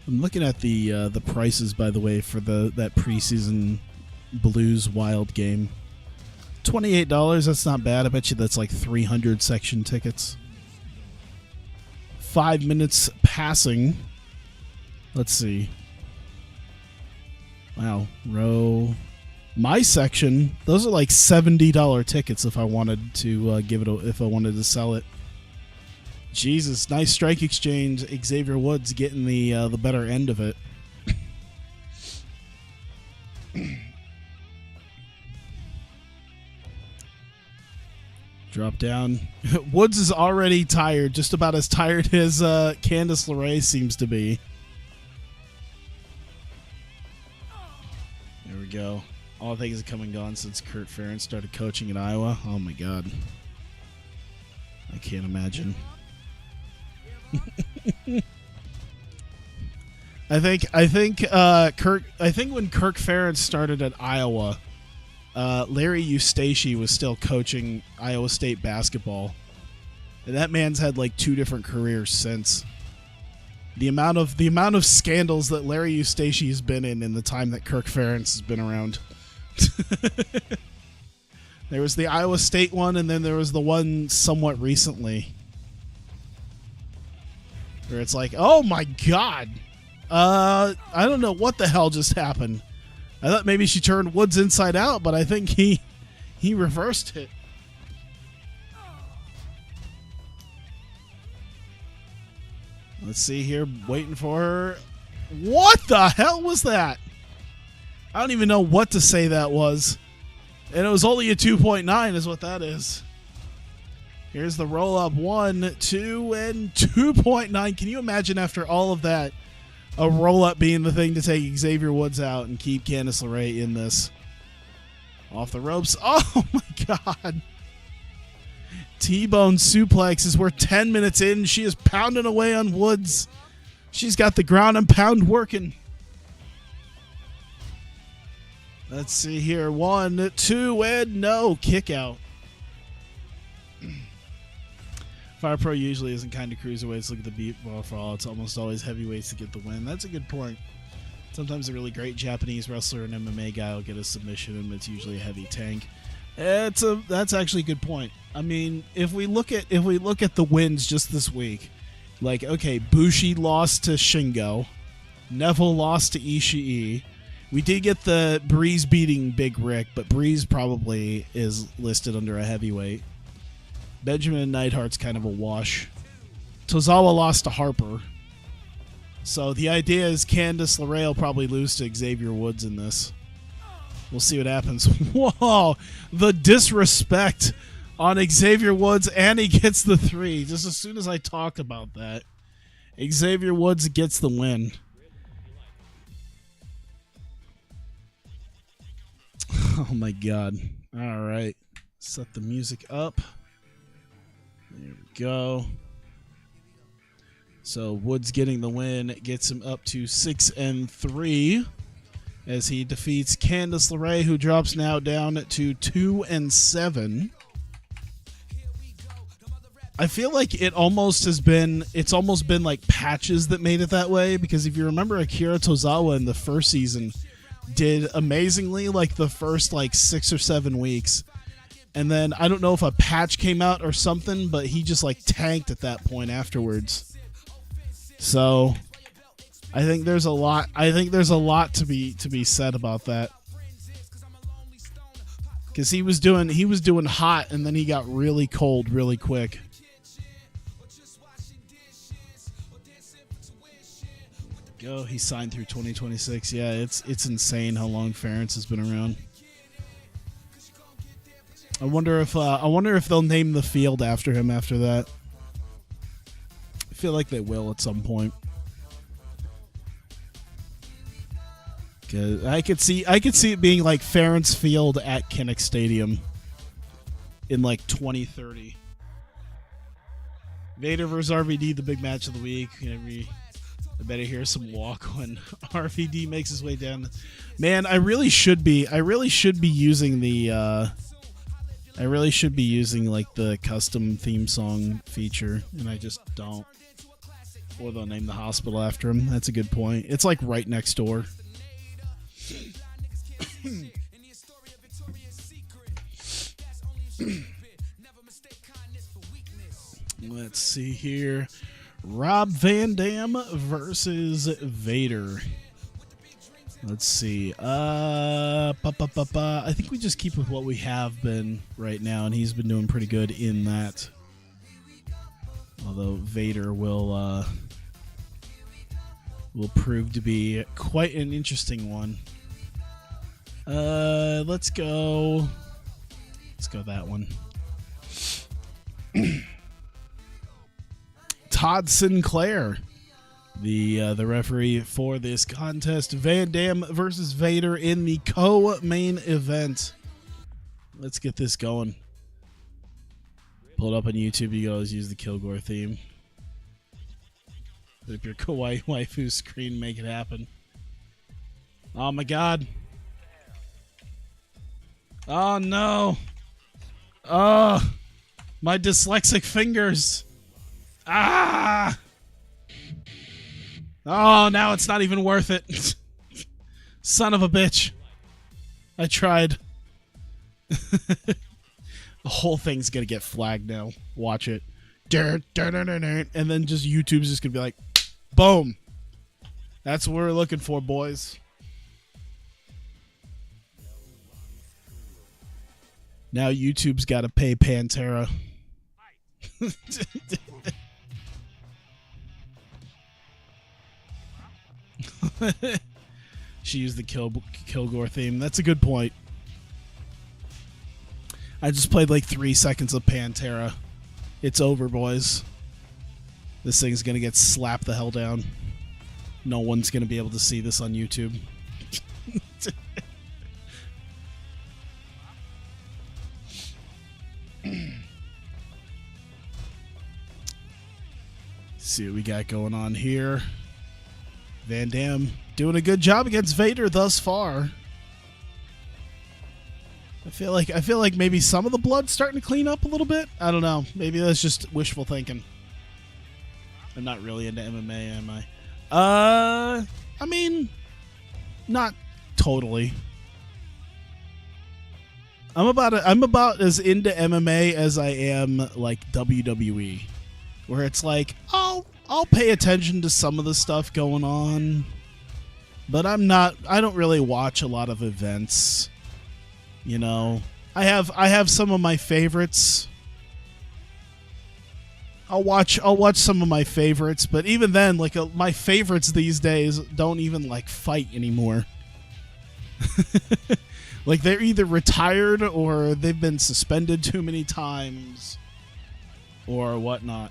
I'm looking at the prices, by the way, for that preseason Blues Wild game. $28, that's not bad. I bet you that's like 300 section tickets. 5 minutes passing. Let's see. Wow, row... My section, those are like $70 tickets if I wanted to if I wanted to sell it. Jesus, nice strike exchange. Xavier Woods getting the better end of it. Drop down. Woods is already tired, just about as tired as Candice LeRae seems to be. There we go. All things have come and gone since Kurt Ferentz started coaching in Iowa. Oh my God. I can't imagine. I think when Kirk Ferentz started at Iowa, Larry Eustace was still coaching Iowa State basketball. And that man's had like 2 different careers since. The amount of scandals that Larry Eustace has been in the time that Kirk Ferentz has been around. There was the Iowa State one, and then there was the one somewhat recently where it's like, oh my God, I don't know what the hell just happened. I thought maybe she turned Woods inside out, but I think he reversed it. Let's see here, waiting for her. What the hell was that? I don't even know what to say that was. And it was only a 2.9 is what that is. Here's the roll-up. 1, 2, and 2.9. Can you imagine after all of that, a roll-up being the thing to take Xavier Woods out and keep Candice LeRae in this? Off the ropes. Oh, my God. T-bone suplex as we're 10 minutes in. She is pounding away on Woods. She's got the ground and pound working. Let's see here. 1, 2, and no. Kick out. Fire Pro usually isn't kind of cruiserweights. Look at the beat for all. It's almost always heavyweights to get the win. That's a good point. Sometimes a really great Japanese wrestler and MMA guy will get a submission, and it's usually a heavy tank. That's actually a good point. I mean, if we look at the wins just this week, like, okay, Bushi lost to Shingo, Neville lost to Ishii. We did get the Breeze beating Big Rick, but Breeze probably is listed under a heavyweight. Benjamin Neidhart's kind of a wash. Tozawa lost to Harper. So the idea is Candice LeRae will probably lose to Xavier Woods in this. We'll see what happens. Whoa! The disrespect on Xavier Woods, and he gets the 3. Just as soon as I talked about that, Xavier Woods gets the win. Oh my God. All right. Set the music up. There we go. So Woods getting the win gets him up to 6-3 as he defeats Candice LeRae, who drops now down to 2-7. I feel like it's almost been like patches that made it that way, because if you remember, Akira Tozawa in the first season did amazingly like the first like 6 or 7 weeks, and then I don't know if a patch came out or something, but he just like tanked at that point afterwards. So I think there's a lot to be said about that, because he was doing hot, and then he got really cold really quick. Go. He signed through 2026. Yeah, it's insane how long Ferentz has been around. I wonder if they'll name the field after him after that. I feel like they will at some point. 'Cause I could see it being like Ferentz Field at Kinnick Stadium in like 2030. Vader versus RVD, the big match of the week. I better hear some walk when RVD makes his way down. Man, I really should be using like the custom theme song feature, and I just don't. Or they'll name the hospital after him. That's a good point. It's like right next door. Let's see here. Rob Van Dam versus Vader. Let's see. I think we just keep with what we have been right now, and he's been doing pretty good in that. Although Vader will prove to be quite an interesting one. Let's go that one. Todd Sinclair, the referee for this contest. Van Dam versus Vader in the co-main event. Let's get this going. Pull it up on YouTube. You can always use the Kilgore theme. Put up your kawaii waifu screen, make it happen. Oh my god. Oh no. Oh, my dyslexic fingers. Ah. Oh, now it's not even worth it. Son of a bitch. I tried. The whole thing's gonna get flagged now. Watch it. And then just YouTube's just gonna be like, boom. That's what we're looking for, boys. Now YouTube's got to pay Pantera. She used the Kilgore theme. That's a good point. I just played like 3 seconds of Pantera. It's over, boys. This thing's going to get slapped the hell down. No one's going to be able to see this on YouTube. See what we got going on here. Van Dam doing a good job against Vader thus far. I feel like maybe some of the blood's starting to clean up a little bit. I don't know. Maybe that's just wishful thinking. I'm not really into MMA, am I? I mean, not totally. I'm about as into MMA as I am like WWE, where it's like I'll pay attention to some of the stuff going on, but I don't really watch a lot of events. You know, I have some of my favorites. I'll watch some of my favorites, but even then, like my favorites these days don't even like fight anymore. Like they're either retired or they've been suspended too many times or whatnot.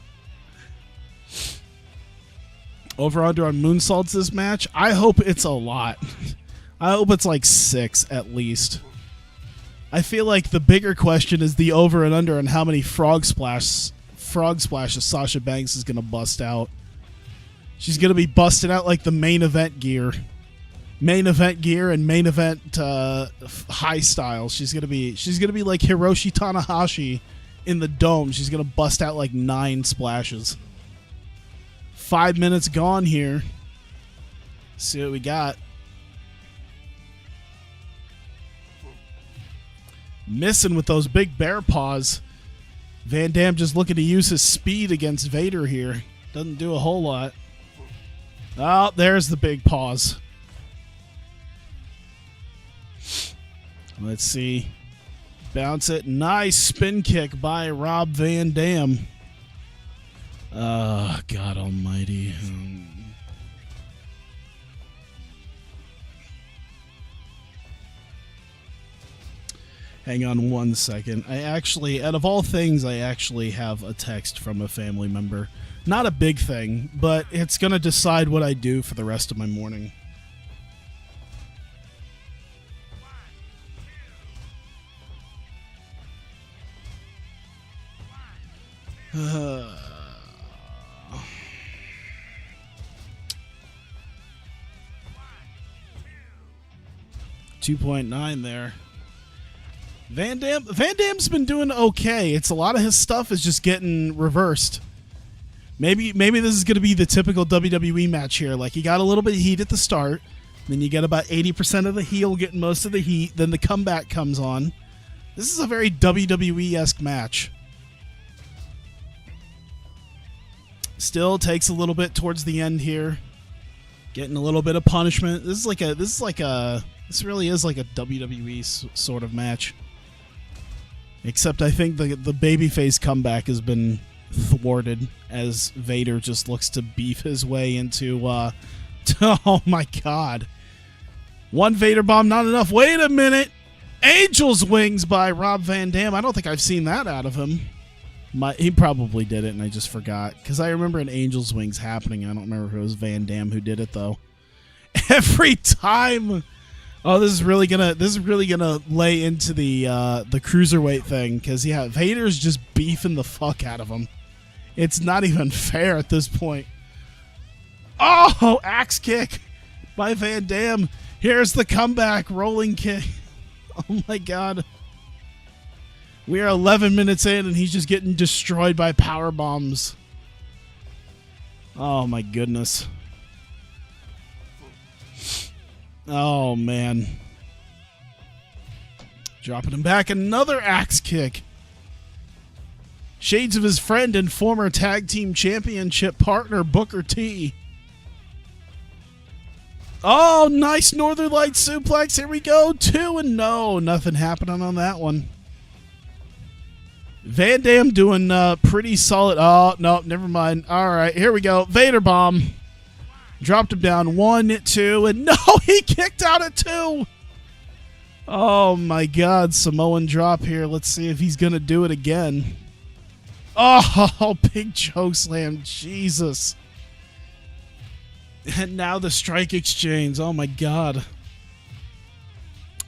Over under on moonsaults this match? I hope it's a lot. I hope it's like 6 at least. I feel like the bigger question is the over and under on how many frog splashes Sasha Banks is going to bust out. She's going to be busting out like the main event gear. Main event gear and main event high style. She's gonna be like Hiroshi Tanahashi in the dome. She's gonna bust out like 9 splashes. 5 minutes gone here. See what we got. Missing with those big bear paws. Van Dam just looking to use his speed against Vader here. Doesn't do a whole lot. Oh, there's the big paws. Let's see. Bounce it. Nice spin kick by Rob Van Dam. God almighty. Hang on one second. Out of all things, I actually have a text from a family member. Not a big thing, but it's going to decide what I do for the rest of my morning. Uh, 2.9 there. Van Dam's been doing okay. It's a lot of his stuff is just getting reversed. Maybe this is going to be the typical WWE match here. Like, you got a little bit of heat at the start, then you get about 80% of the heel getting most of the heat, then the comeback comes on. This is a very WWE-esque match. Still takes a little bit towards the end here. Getting a little bit of punishment. This really is like a WWE sort of match. Except I think the babyface comeback has been thwarted as Vader just looks to beef his way into oh my god. One Vader bomb, not enough. Wait a minute. Angel's Wings by Rob Van Dam. I don't think I've seen that out of him. He probably did it, and I just forgot. Because I remember an Angel's Wings happening. I don't remember if it was Van Dam who did it, though. Every time. Oh, this is really gonna lay into the cruiserweight thing. Because, yeah, Vader's just beefing the fuck out of him. It's not even fair at this point. Oh, axe kick by Van Dam. Here's the comeback, rolling kick. Oh, my God. We are 11 minutes in, and he's just getting destroyed by power bombs. Oh, my goodness. Oh, man. Dropping him back. Another axe kick. Shades of his friend and former tag team championship partner, Booker T. Oh, nice Northern Lights suplex. Here we go. 2 and no. Nothing happening on that one. Van Dam doing pretty solid. Oh, no, never mind. All right, here we go. Vader bomb. Dropped him down. 1, 2, and no, he kicked out at 2. Oh, my God. Samoan drop here. Let's see if he's going to do it again. Oh, big choke slam. Jesus. And now the strike exchange. Oh, my God.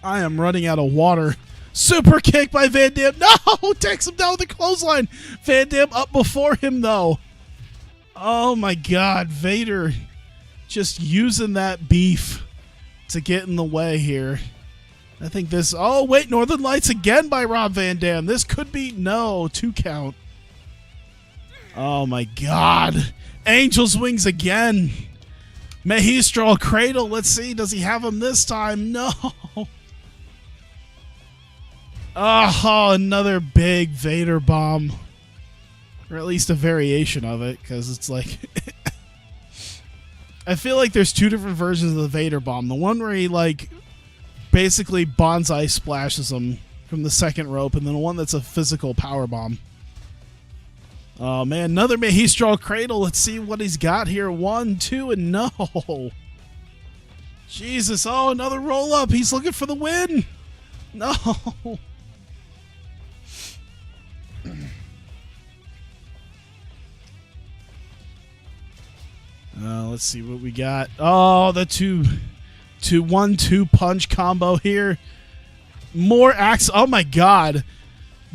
I am running out of water. Super kick by Van Dam. No! Takes him down with the clothesline. Van Dam up before him, though. Oh, my God. Vader just using that beef to get in the way here. I think this... Oh, wait. Northern Lights again by Rob Van Dam. This could be... No. 2 count. Oh, my God. Angel's Wings again. Magistral Cradle. Let's see. Does he have him this time? No. Oh, another big Vader bomb. Or at least a variation of it, because it's like... I feel like there's 2 different versions of the Vader bomb. The one where he, like, basically bonsai splashes him from the second rope, and then the one that's a physical power bomb. Oh, man, another Magistral Cradle. Let's see what he's got here. 1, 2, and no. Jesus. Oh, another roll-up. He's looking for the win. No. Let's see what we got. Oh, the 2-1-2 punch combo here. More axe. Oh, my God.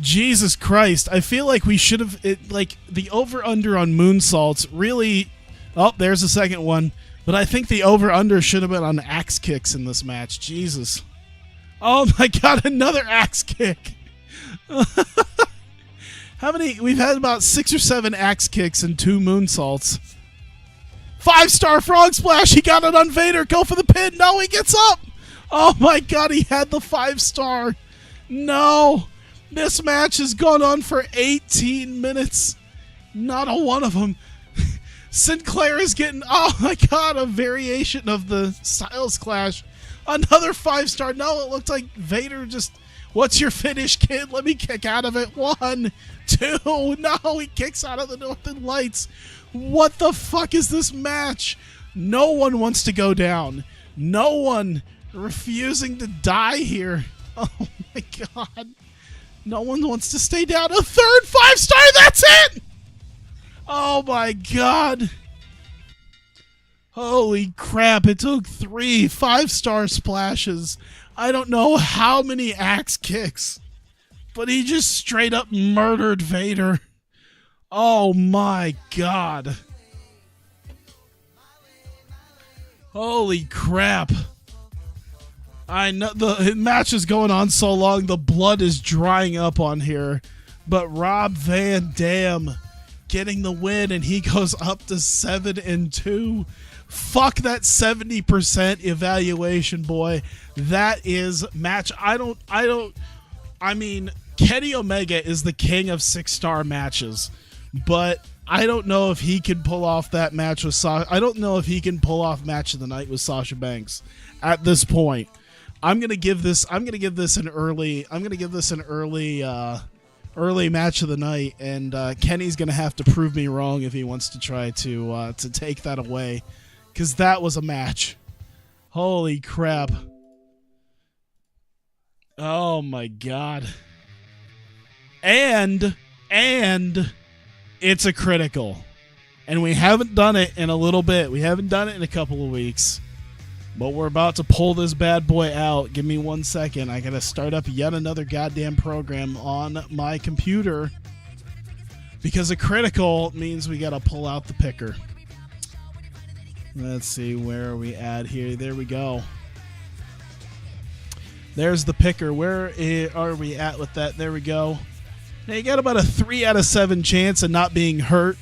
Jesus Christ. I feel like we should have, like, the over-under on moonsaults really... Oh, there's the second one. But I think the over-under should have been on axe kicks in this match. Jesus. Oh, my God, another axe kick. How many? We've had about 6 or 7 axe kicks and 2 moonsaults. 5-star frog splash. He got it on Vader. Go for the pin. No, he gets up. Oh, my God, he had the 5-star. No. This match has gone on for 18 minutes. Not a one of them. Sinclair is getting, oh my God, a variation of the Styles Clash. Another 5-star. No, it looked like Vader just, what's your finish, kid? Let me kick out of it. 1, 2. No, he kicks out of the Northern Lights. What the fuck is this match? No one wants to go down. No one refusing to die here. Oh my God. No one wants to stay down. A third 5-star. That's it. Oh my God. Holy crap. It took 3 5-star splashes. I don't know how many axe kicks, but he just straight up murdered Vader. Oh my God. Holy crap. I know the match is going on so long, the blood is drying up on here. But Rob Van Dam getting the win, and he goes up to 7-2. Fuck that 70% evaluation, boy. That is match. I mean, Kenny Omega is the king of 6-star matches, but I don't know if he can pull off that match with Sasha. I don't know if he can pull off match of the night with Sasha Banks at this point. I'm gonna give this an early match of the night, and Kenny's gonna have to prove me wrong if he wants to try to take that away, because that was a match. Holy crap. Oh my God. And and it's a critical. And we haven't done it in a little bit. We haven't done it in a couple of weeks. But we're about to pull this bad boy out. Give me 1 second. I got to start up yet another goddamn program on my computer. Because a critical means we got to pull out the picker. Let's see, where are we at here? There we go. There's the picker. Where are we at with that? There we go. Now you got about a 3 out of 7 chance of not being hurt.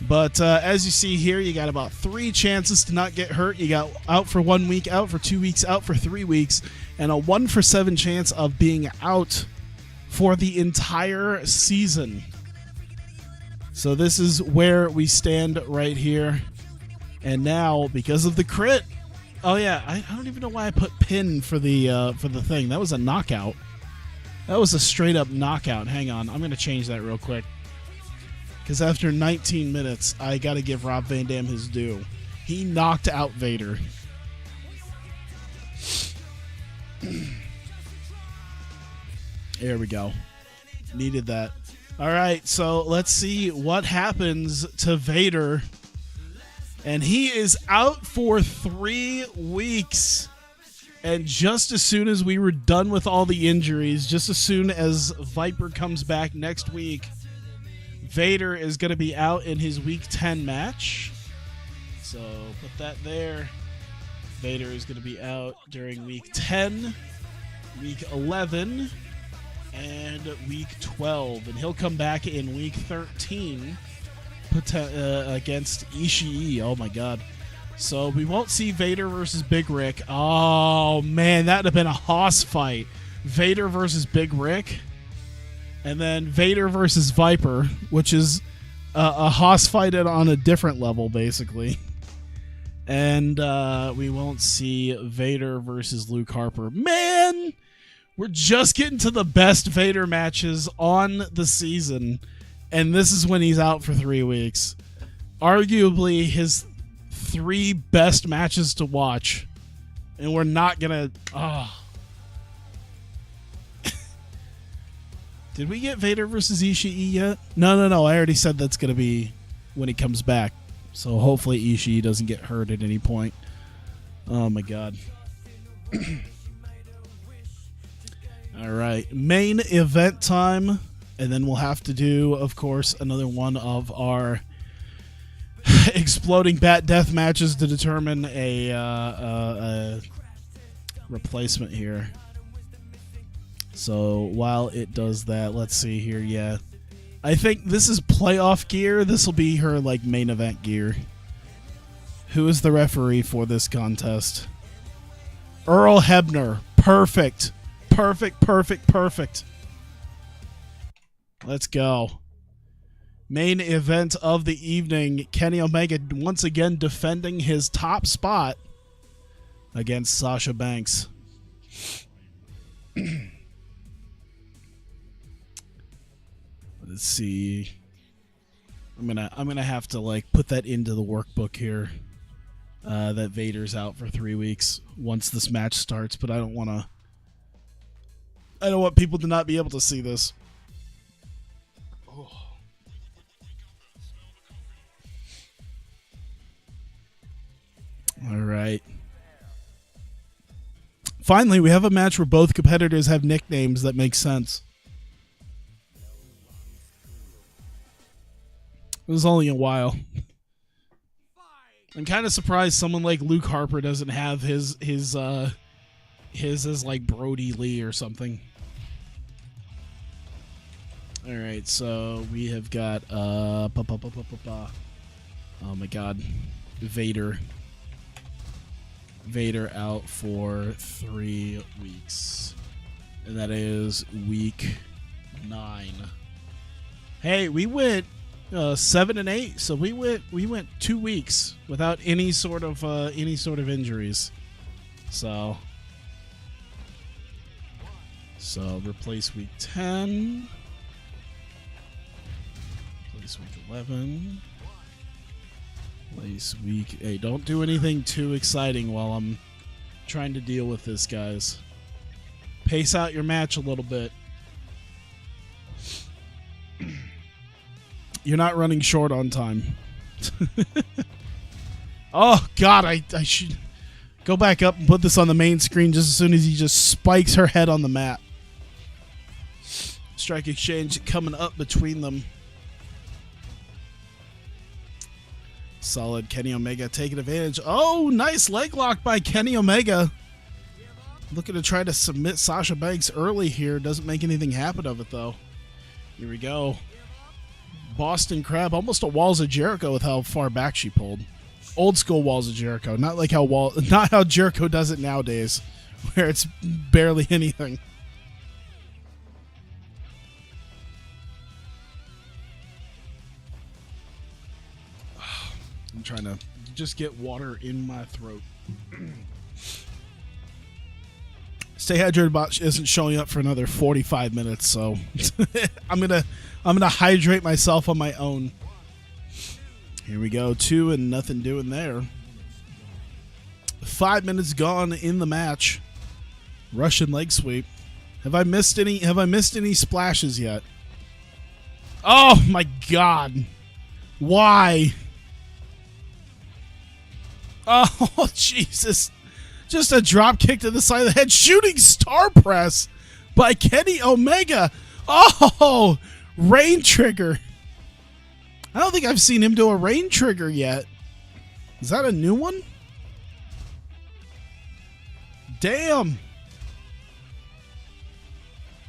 But as you see here, you got about 3 chances to not get hurt. You got out for 1 week, out for 2 weeks, out for 3 weeks, and a 1 for 7 chance of being out for the entire season. So this is where we stand right here. And now, because of the crit, oh yeah, I don't even know why I put pin for the thing. That was a knockout. That was a straight up knockout. Hang on, I'm gonna change that real quick. Because after 19 minutes, I got to give Rob Van Dam his due. He knocked out Vader. There we go. Needed that. All right, so let's see what happens to Vader. And he is out for 3 weeks. And just as soon as we were done with all the injuries, just as soon as Viper comes back next week, Vader is going to be out in his Week 10 match. So put that there. Vader is going to be out during Week 10, Week 11, and Week 12. And he'll come back in Week 13 against Ishii. Oh, my God. So we won't see Vader versus Big Rick. Oh, man, that would have been a hoss fight. Vader versus Big Rick. And then Vader versus Viper, which is a hoss fight on a different level, basically. And we won't see Vader versus Luke Harper. Man, we're just getting to the best Vader matches on the season. And this is when he's out for 3 weeks. Arguably his 3 best matches to watch. And we're not going to... Did we get Vader versus Ishii yet? No. I already said that's going to be when he comes back. So hopefully Ishii doesn't get hurt at any point. Oh, my God. All right. Main event time. And then we'll have to do, of course, another one of our exploding bat death matches to determine a replacement here. So while it does that, let's see here. Yeah, I think this is playoff gear. This will be her like main event gear. Who is the referee for this contest? Earl Hebner. Perfect. Let's go. Main event of the evening. Kenny Omega once again defending his top spot against Sasha Banks. Let's see. I'm gonna have to like put that into the workbook here. That Vader's out for 3 weeks once this match starts, but I don't want people to not be able to see this. Oh. All right. Finally, we have a match where both competitors have nicknames that make sense. It was only a while. I'm kind of surprised someone like Luke Harper doesn't have his as like Brody Lee or something. All right, so we have got oh my God, Vader out for 3 weeks, and that is week 9. Hey, we went 7 and 8, so we went 2 weeks without any sort of injuries. So replace week 10, replace week 11, replace week 8. Don't do anything too exciting while I'm trying to deal with this, guys. Pace out your match a little bit. You're not running short on time. Oh, God, I should go back up and put this on the main screen just as soon as he just spikes her head on the mat. Strike exchange coming up between them. Solid Kenny Omega taking advantage. Oh, nice leg lock by Kenny Omega. Looking to try to submit Sasha Banks early here. Doesn't make anything happen of it, though. Here we go. Boston Crab, almost a Walls of Jericho with how far back she pulled. Old school Walls of Jericho, not like not how Jericho does it nowadays, where it's barely anything. I'm trying to just get water in my throat. Stay Hydrated Bot isn't showing up for another 45 minutes, so I'm gonna hydrate myself on my own. Here we go, 2 and nothing doing there. 5 minutes gone in the match. Russian leg sweep. Have I missed any splashes yet? Oh my God! Why? Oh Jesus! Just a drop kick to the side of the head. Shooting star press by Kenny Omega. Oh, rain trigger. I don't think I've seen him do a rain trigger yet. Is that a new one? Damn.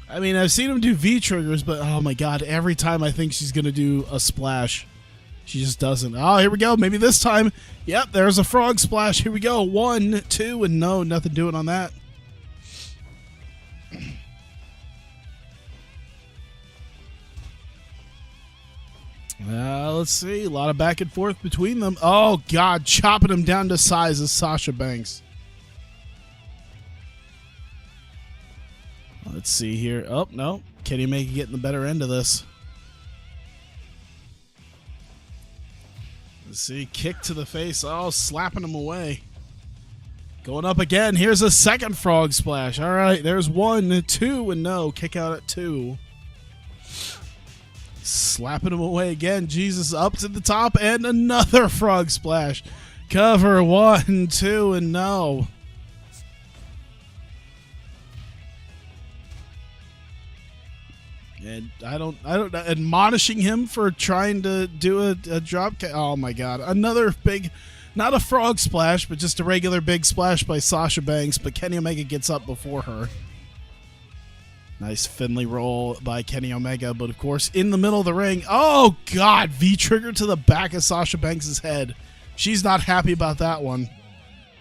I mean, I've seen him do V triggers, but oh my God, every time I think she's going to do a splash, she just doesn't. Oh, here we go. Maybe this time. Yep, there's a frog splash. Here we go. 1, 2, and no, nothing doing on that. Let's see. A lot of back and forth between them. Oh, God. Chopping him down to size is Sasha Banks. Let's see here. Oh, no. Kenny Omega getting the better end of this. Let's see. Kick to the face. Oh, slapping him away. Going up again. Here's a second frog splash. All right. There's 1, 2, and no. Kick out at 2. Slapping him away again. Jesus up to the top and another frog splash. Cover 1, 2, and no. And I don't admonishing him for trying to do a drop kick. Oh my God. Another big, not a frog splash, but just a regular big splash by Sasha Banks, but Kenny Omega gets up before her. Nice Finley roll by Kenny Omega, but of course in the middle of the ring. Oh God, V-trigger to the back of Sasha Banks' head. She's not happy about that one.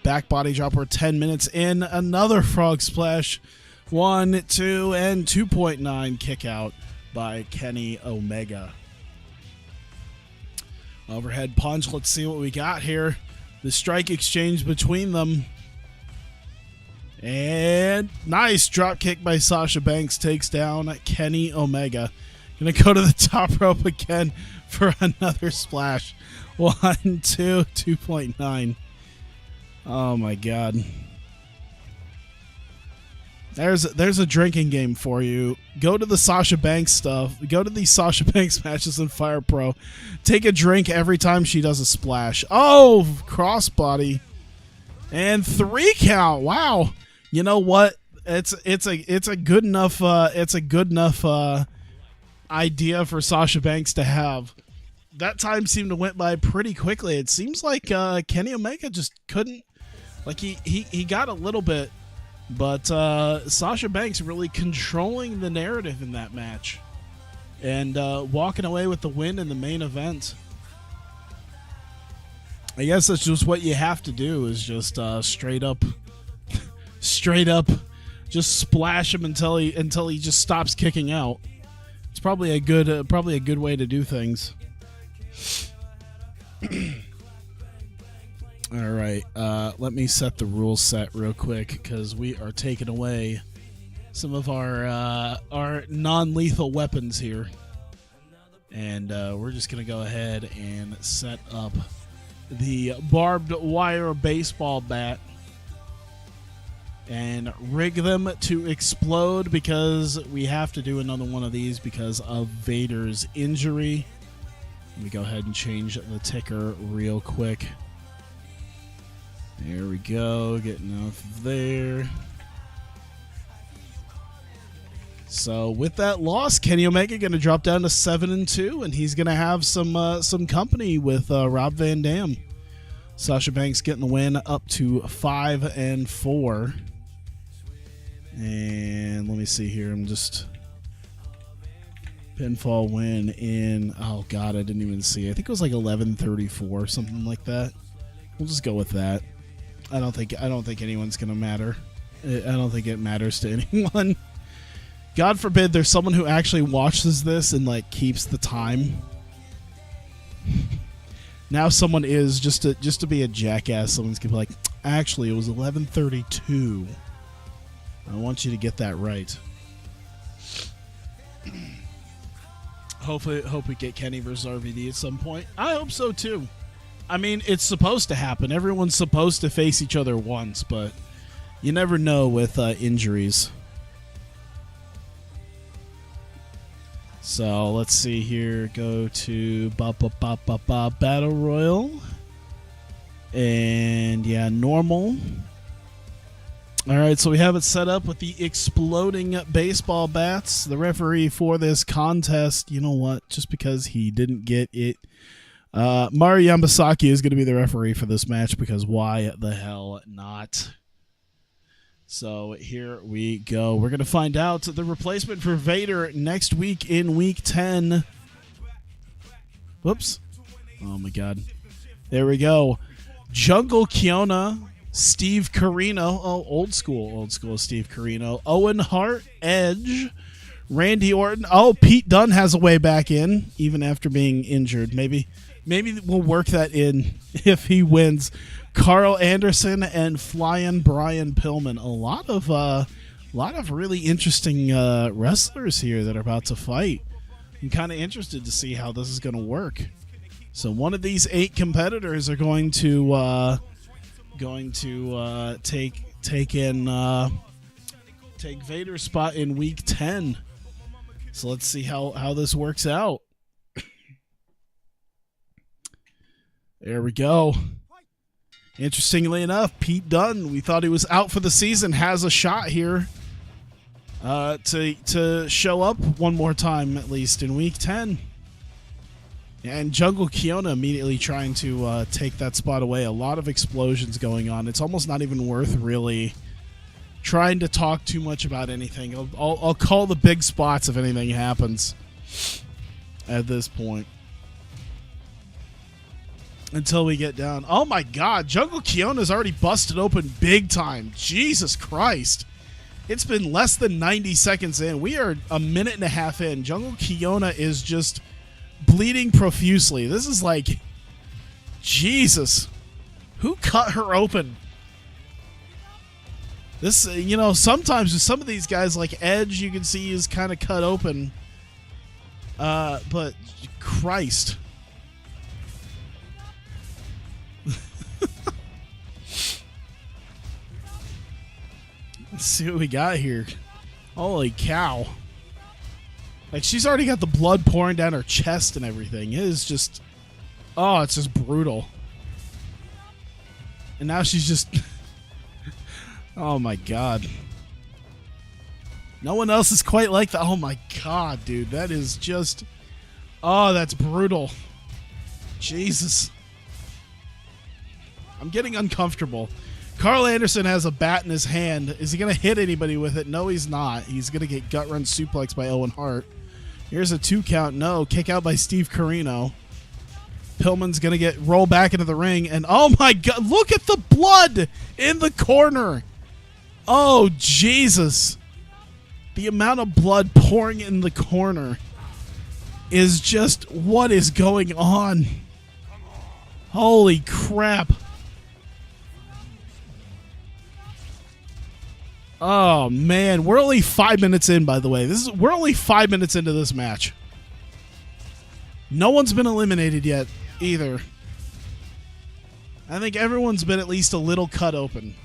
Back body dropper 10 minutes in. Another frog splash. 1, 2, and 2.9 kick out by Kenny Omega. Overhead punch. Let's see what we got here. The strike exchange between them. And nice drop kick by Sasha Banks takes down Kenny Omega. Gonna go to the top rope again for another splash. 1, 2, 2.9. Oh my God. There's a drinking game for you. Go to the Sasha Banks stuff. Go to these Sasha Banks matches in Fire Pro. Take a drink every time she does a splash. Oh, crossbody. And 3 count. Wow. You know what? It's a good enough idea for Sasha Banks to have. That time seemed to went by pretty quickly. It seems like Kenny Omega just couldn't, like he got a little bit, but Sasha Banks really controlling the narrative in that match and walking away with the win in the main event. I guess that's just what you have to do, is just straight up just splash him until he just stops kicking out. It's probably a good way to do things. All right, let me set the rules set real quick, because we are taking away some of our non-lethal weapons here, and we're just gonna go ahead and set up the barbed wire baseball bat and rig them to explode, because we have to do another one of these because of Vader's injury. Let me go ahead and change the ticker real quick. There we go. Getting off there. So with that loss, Kenny Omega going to drop down to 7-2, and he's going to have some company with Rob Van Dam. Sasha Banks getting the win up to 5-4. And let me see here. I'm just pinfall win in. Oh God, I didn't even see. I think it was like 11:34, something like that. We'll just go with that. I don't think anyone's gonna matter. I don't think it matters to anyone. God forbid there's someone who actually watches this and like keeps the time. Now someone is just to be a jackass. Someone's gonna be like, actually, it was 11:32. I want you to get that right. Hope we get Kenny versus RVD at some point. I hope so too. I mean, it's supposed to happen. Everyone's supposed to face each other once, but you never know with injuries. So let's see here. Go to Battle Royal. And yeah, normal. All right, so we have it set up with the exploding baseball bats. The referee for this contest, you know what? Just because he didn't get it, Mario Yamasaki is going to be the referee for this match because why the hell not? So here we go. We're going to find out the replacement for Vader next week in Week 10. Whoops. Oh, my God. There we go. Jungle Kiona, Steve Carino. Oh, old school Steve Carino. Owen Hart, Edge, Randy Orton. Oh, Pete Dunne has a way back in, even after being injured. Maybe we'll work that in if he wins. Carl Anderson and Flying Brian Pillman. A lot of really interesting wrestlers here that are about to fight. I'm kind of interested to see how this is going to work. So one of these 8 competitors are going to take Vader's spot in Week 10. So let's see how this works out. There we go. Interestingly enough, Pete Dunne, we thought he was out for the season, has a shot here to show up one more time, at least in Week 10. And Jungle Kiona immediately trying to take that spot away. A lot of explosions going on. It's almost not even worth really trying to talk too much about anything. I'll call the big spots if anything happens at this point. Until we get down. Oh my God, Jungle Kiona's already busted open big time. Jesus Christ. It's been less than 90 seconds in. We are a minute and a half in. Jungle Kiona is just bleeding profusely. This is like, Jesus. Who cut her open? This, sometimes with some of these guys like Edge, you can see is kind of cut open. But Christ. Let's see what we got here. Holy cow. Like, she's already got the blood pouring down her chest and everything. It is just... Oh, it's just brutal. And now she's just... Oh, my God. No one else is quite like that. Oh, my God, dude. That is just... Oh, that's brutal. Jesus. I'm getting uncomfortable. Carl Anderson has a bat in his hand. Is he going to hit anybody with it? No, he's not. He's going to get gut run suplex by Owen Hart. Here's a 2 count. No. Kick out by Steve Carino. Pillman's going to get rolled back into the ring. And oh my God, look at the blood in the corner. Oh, Jesus. The amount of blood pouring in the corner is just what is going on. Holy crap. Oh man, we're only 5 minutes in, by the way. We're only 5 minutes into this match. No one's been eliminated yet either. I think everyone's been at least a little cut open.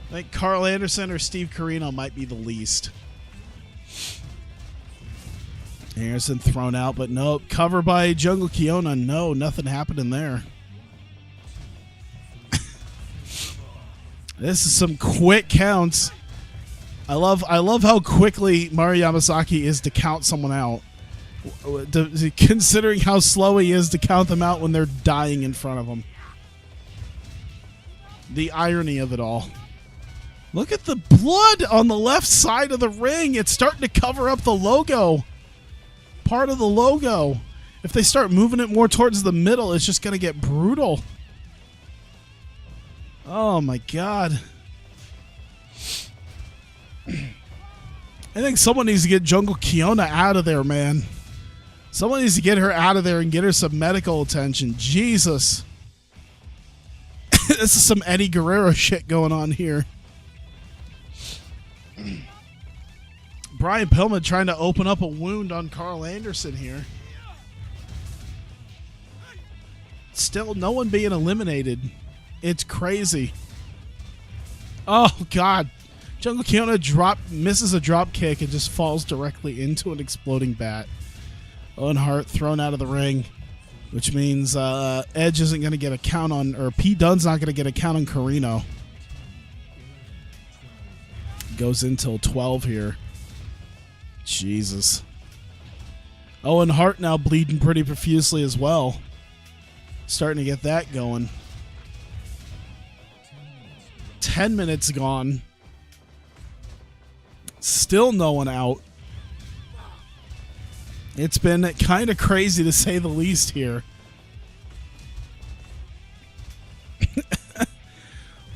I think Carl Anderson or Steve Carino might be the least. Anderson thrown out, but nope. Cover by Jungle Kiona. No, nothing happening there. This is some quick counts. I love how quickly Maru Yamasaki is to count someone out. Considering how slow he is to count them out when they're dying in front of him. The irony of it all. Look at the blood on the left side of the ring. It's starting to cover up the logo. Part of the logo. If they start moving it more towards the middle, it's just going to get brutal. Oh my god. I think someone needs to get Jungle Kiona out of there, man. Someone needs to get her out of there and get her some medical attention. Jesus. This is some Eddie Guerrero shit going on here. Brian Pillman trying to open up a wound on Carl Anderson here. Still no one being eliminated. It's crazy. Oh, God. Jungle Kiona misses a drop kick and just falls directly into an exploding bat. Owen Hart thrown out of the ring, which means Edge isn't going to get a count on, or Pete Dunne's not going to get a count on Carino. Goes until 12 here. Jesus. Owen Hart now bleeding pretty profusely as well. Starting to get that going. 10 minutes gone. Still no one out. It's been kind of crazy to say the least here.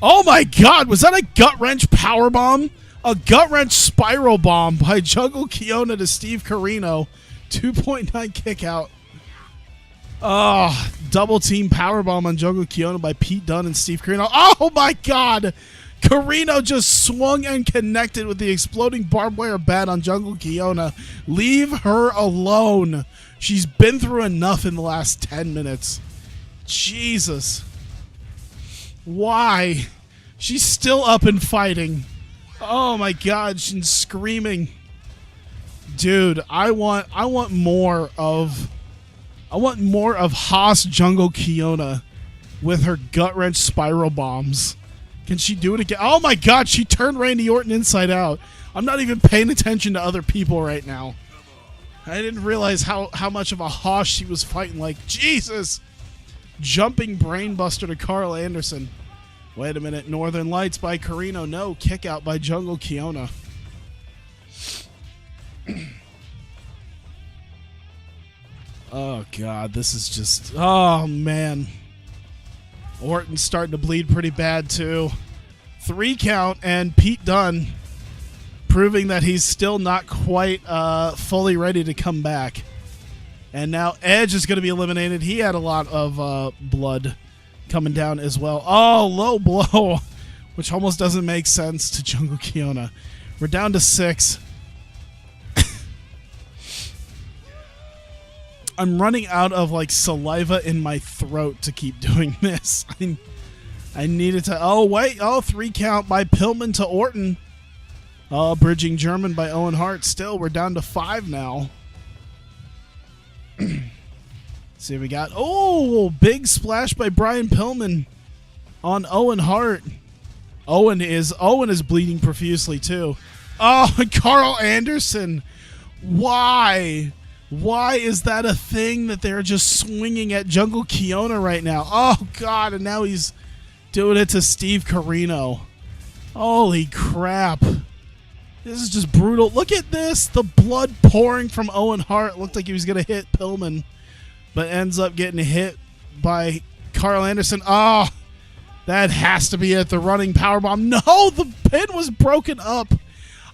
Oh my god, was that a gut-wrench powerbomb? A gut-wrench spiral bomb by Jungle Kiona to Steve Carino. 2.9 kick out. Oh, double team powerbomb on Jungle Kiona by Pete Dunne and Steve Carino. Oh my god! Carino just swung and connected with the exploding barbed wire bat on Jungle Kiona. Leave her alone. She's been through enough in the last 10 minutes. Jesus. Why? She's still up and fighting. Oh my god, she's screaming. Dude, I want more of Haas Jungle Kiona with her gut wrench spiral bombs. Can she do it again? Oh my god, she turned Randy Orton inside out. I'm not even paying attention to other people right now. I didn't realize how much of a Haas she was fighting like. Jesus! Jumping brainbuster to Carl Anderson. Wait a minute. Northern Lights by Carino. No. Kick out by Jungle Kiona. Oh, God. This is just... Oh, man. Orton's starting to bleed pretty bad, too. 3 count, and Pete Dunne proving that he's still not quite fully ready to come back. And now Edge is going to be eliminated. He had a lot of blood coming down as well. Oh, low blow, which almost doesn't make sense to Jungle Kiona. We're down to 6. I'm running out of like saliva in my throat to keep doing this. I needed to. Oh wait! Oh, 3 count by Pillman to Orton. Oh, bridging German by Owen Hart. Still, we're down to 5 now. See what we got. Oh, big splash by Brian Pillman on Owen Hart. Owen is bleeding profusely too. Oh, Carl Anderson. Why? Why is that a thing that they're just swinging at Jungle Kiona right now? Oh, God, and now he's doing it to Steve Carino. Holy crap. This is just brutal. Look at this. The blood pouring from Owen Hart. Looked like he was going to hit Pillman, but ends up getting hit by Carl Anderson. Oh, that has to be it. The running powerbomb. No, the pin was broken up.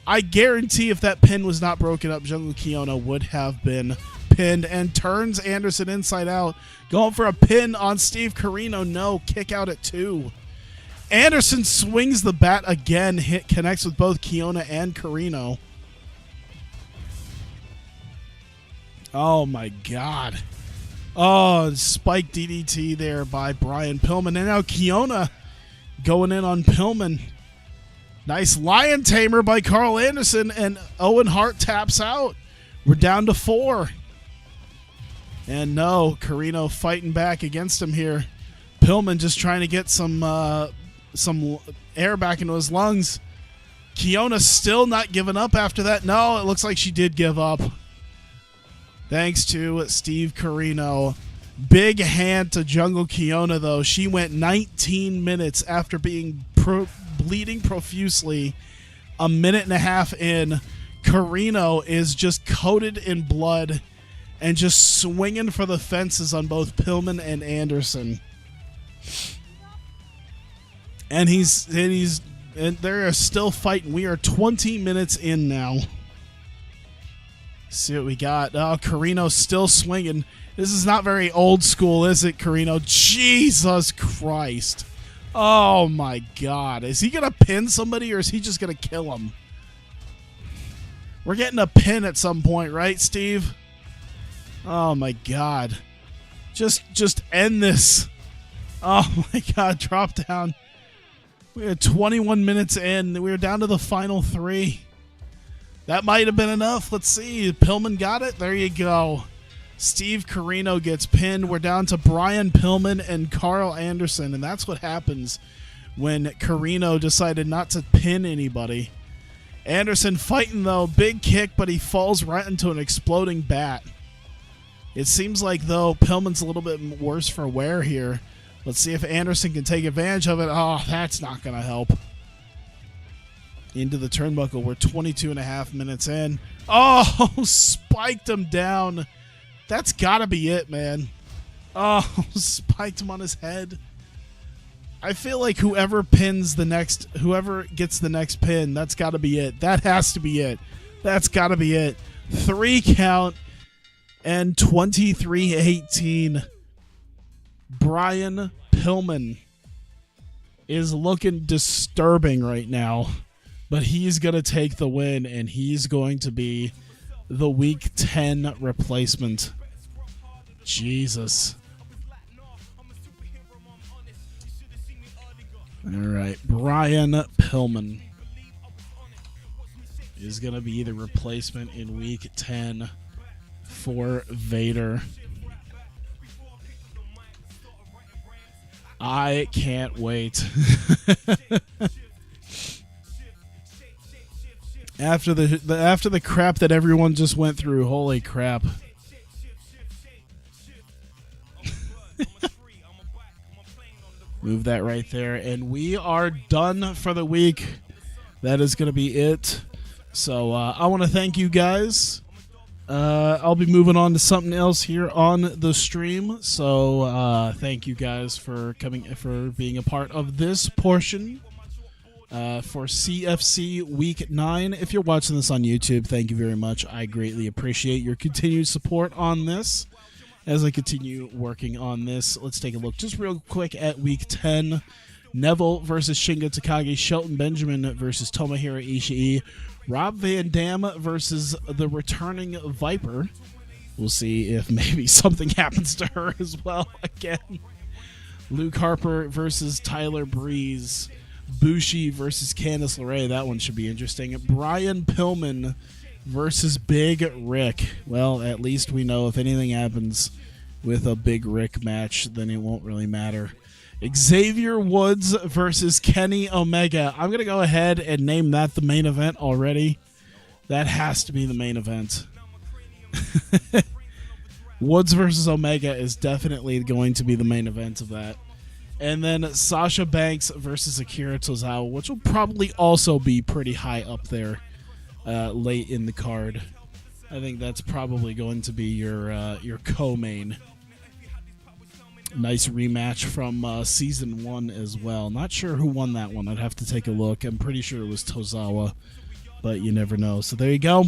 I guarantee if that pin was not broken up, Jungle Kiona would have been pinned and turns Anderson inside out. Going for a pin on Steve Carino. No, kick out at 2. Anderson swings the bat again. Connects with both Kiona and Carino. Oh, my God. Oh, spike DDT there by Brian Pillman. And now Kiona going in on Pillman. Nice lion tamer by Carl Anderson, and Owen Hart taps out. We're down to 4. And no, Carino fighting back against him here. Pillman just trying to get some air back into his lungs. Kiona still not giving up after that. No, it looks like she did give up. Thanks to Steve Carino. Big hand to Jungle Kiona, though. She went 19 minutes after being bleeding profusely. A minute and a half in, Carino is just coated in blood and just swinging for the fences on both Pillman and Anderson. And they're still fighting. We are 20 minutes in now. See what we got. Oh, Carino's still swinging. This is not very old school, is it, Carino? Jesus Christ. Oh, my God. Is he going to pin somebody, or is he just going to kill him? We're getting a pin at some point, right, Steve? Oh, my God. Just end this. Oh, my God. Drop down. We are 21 minutes in. We are down to the final 3. That might have been enough. Let's see. Pillman got it. There you go. Steve Carino gets pinned. We're down to Brian Pillman and Carl Anderson, and that's what happens when Carino decided not to pin anybody. Anderson fighting, though. Big kick, but he falls right into an exploding bat. It seems like, though, Pillman's a little bit worse for wear here. Let's see if Anderson can take advantage of it. Oh, that's not going to help. Into the turnbuckle. We're 22 and a half minutes in. Oh, spiked him down. That's got to be it, man. Oh, spiked him on his head. I feel like whoever gets the next pin, that's got to be it. That has to be it. That's got to be it. 3 count and 23-18. Brian Pillman is looking disturbing right now, but he's going to take the win, and he's going to be the Week 10 replacement. Jesus. All right, Brian Pillman is going to be the replacement in Week 10 for Vader. I can't wait. After the crap that everyone just went through, holy crap. Move that right there, and we are done for the week. That is going to be it. So I want to thank you guys. I'll be moving on to something else here on the stream. So thank you guys for being a part of this portion for CFC Week 9. If you're watching this on YouTube, thank you very much. I greatly appreciate your continued support on this as I continue working on this. Let's take a look just real quick at Week 10. Neville versus Shingo Takagi. Shelton Benjamin versus Tomohiro Ishii. Rob Van Dam versus the returning Viper. We'll see if maybe something happens to her as well again. Luke Harper versus Tyler Breeze. Bushi versus Candice LeRae. That one should be interesting. Brian Pillman versus Big Rick. Well, at least we know if anything happens with a Big Rick match, then it won't really matter. Xavier Woods versus Kenny Omega. I'm going to go ahead and name that the main event already. That has to be the main event. Woods versus Omega is definitely going to be the main event of that. And then Sasha Banks versus Akira Tozawa, which will probably also be pretty high up there late in the card. I think that's probably going to be your co-main. Nice rematch from Season 1 as well. Not sure who won that one. I'd have to take a look. I'm pretty sure it was Tozawa, but you never know. So there you go.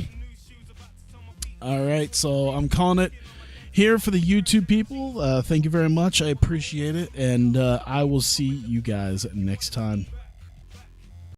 All right, so I'm calling it here for the YouTube people. Thank you very much. I appreciate it, and I will see you guys next time.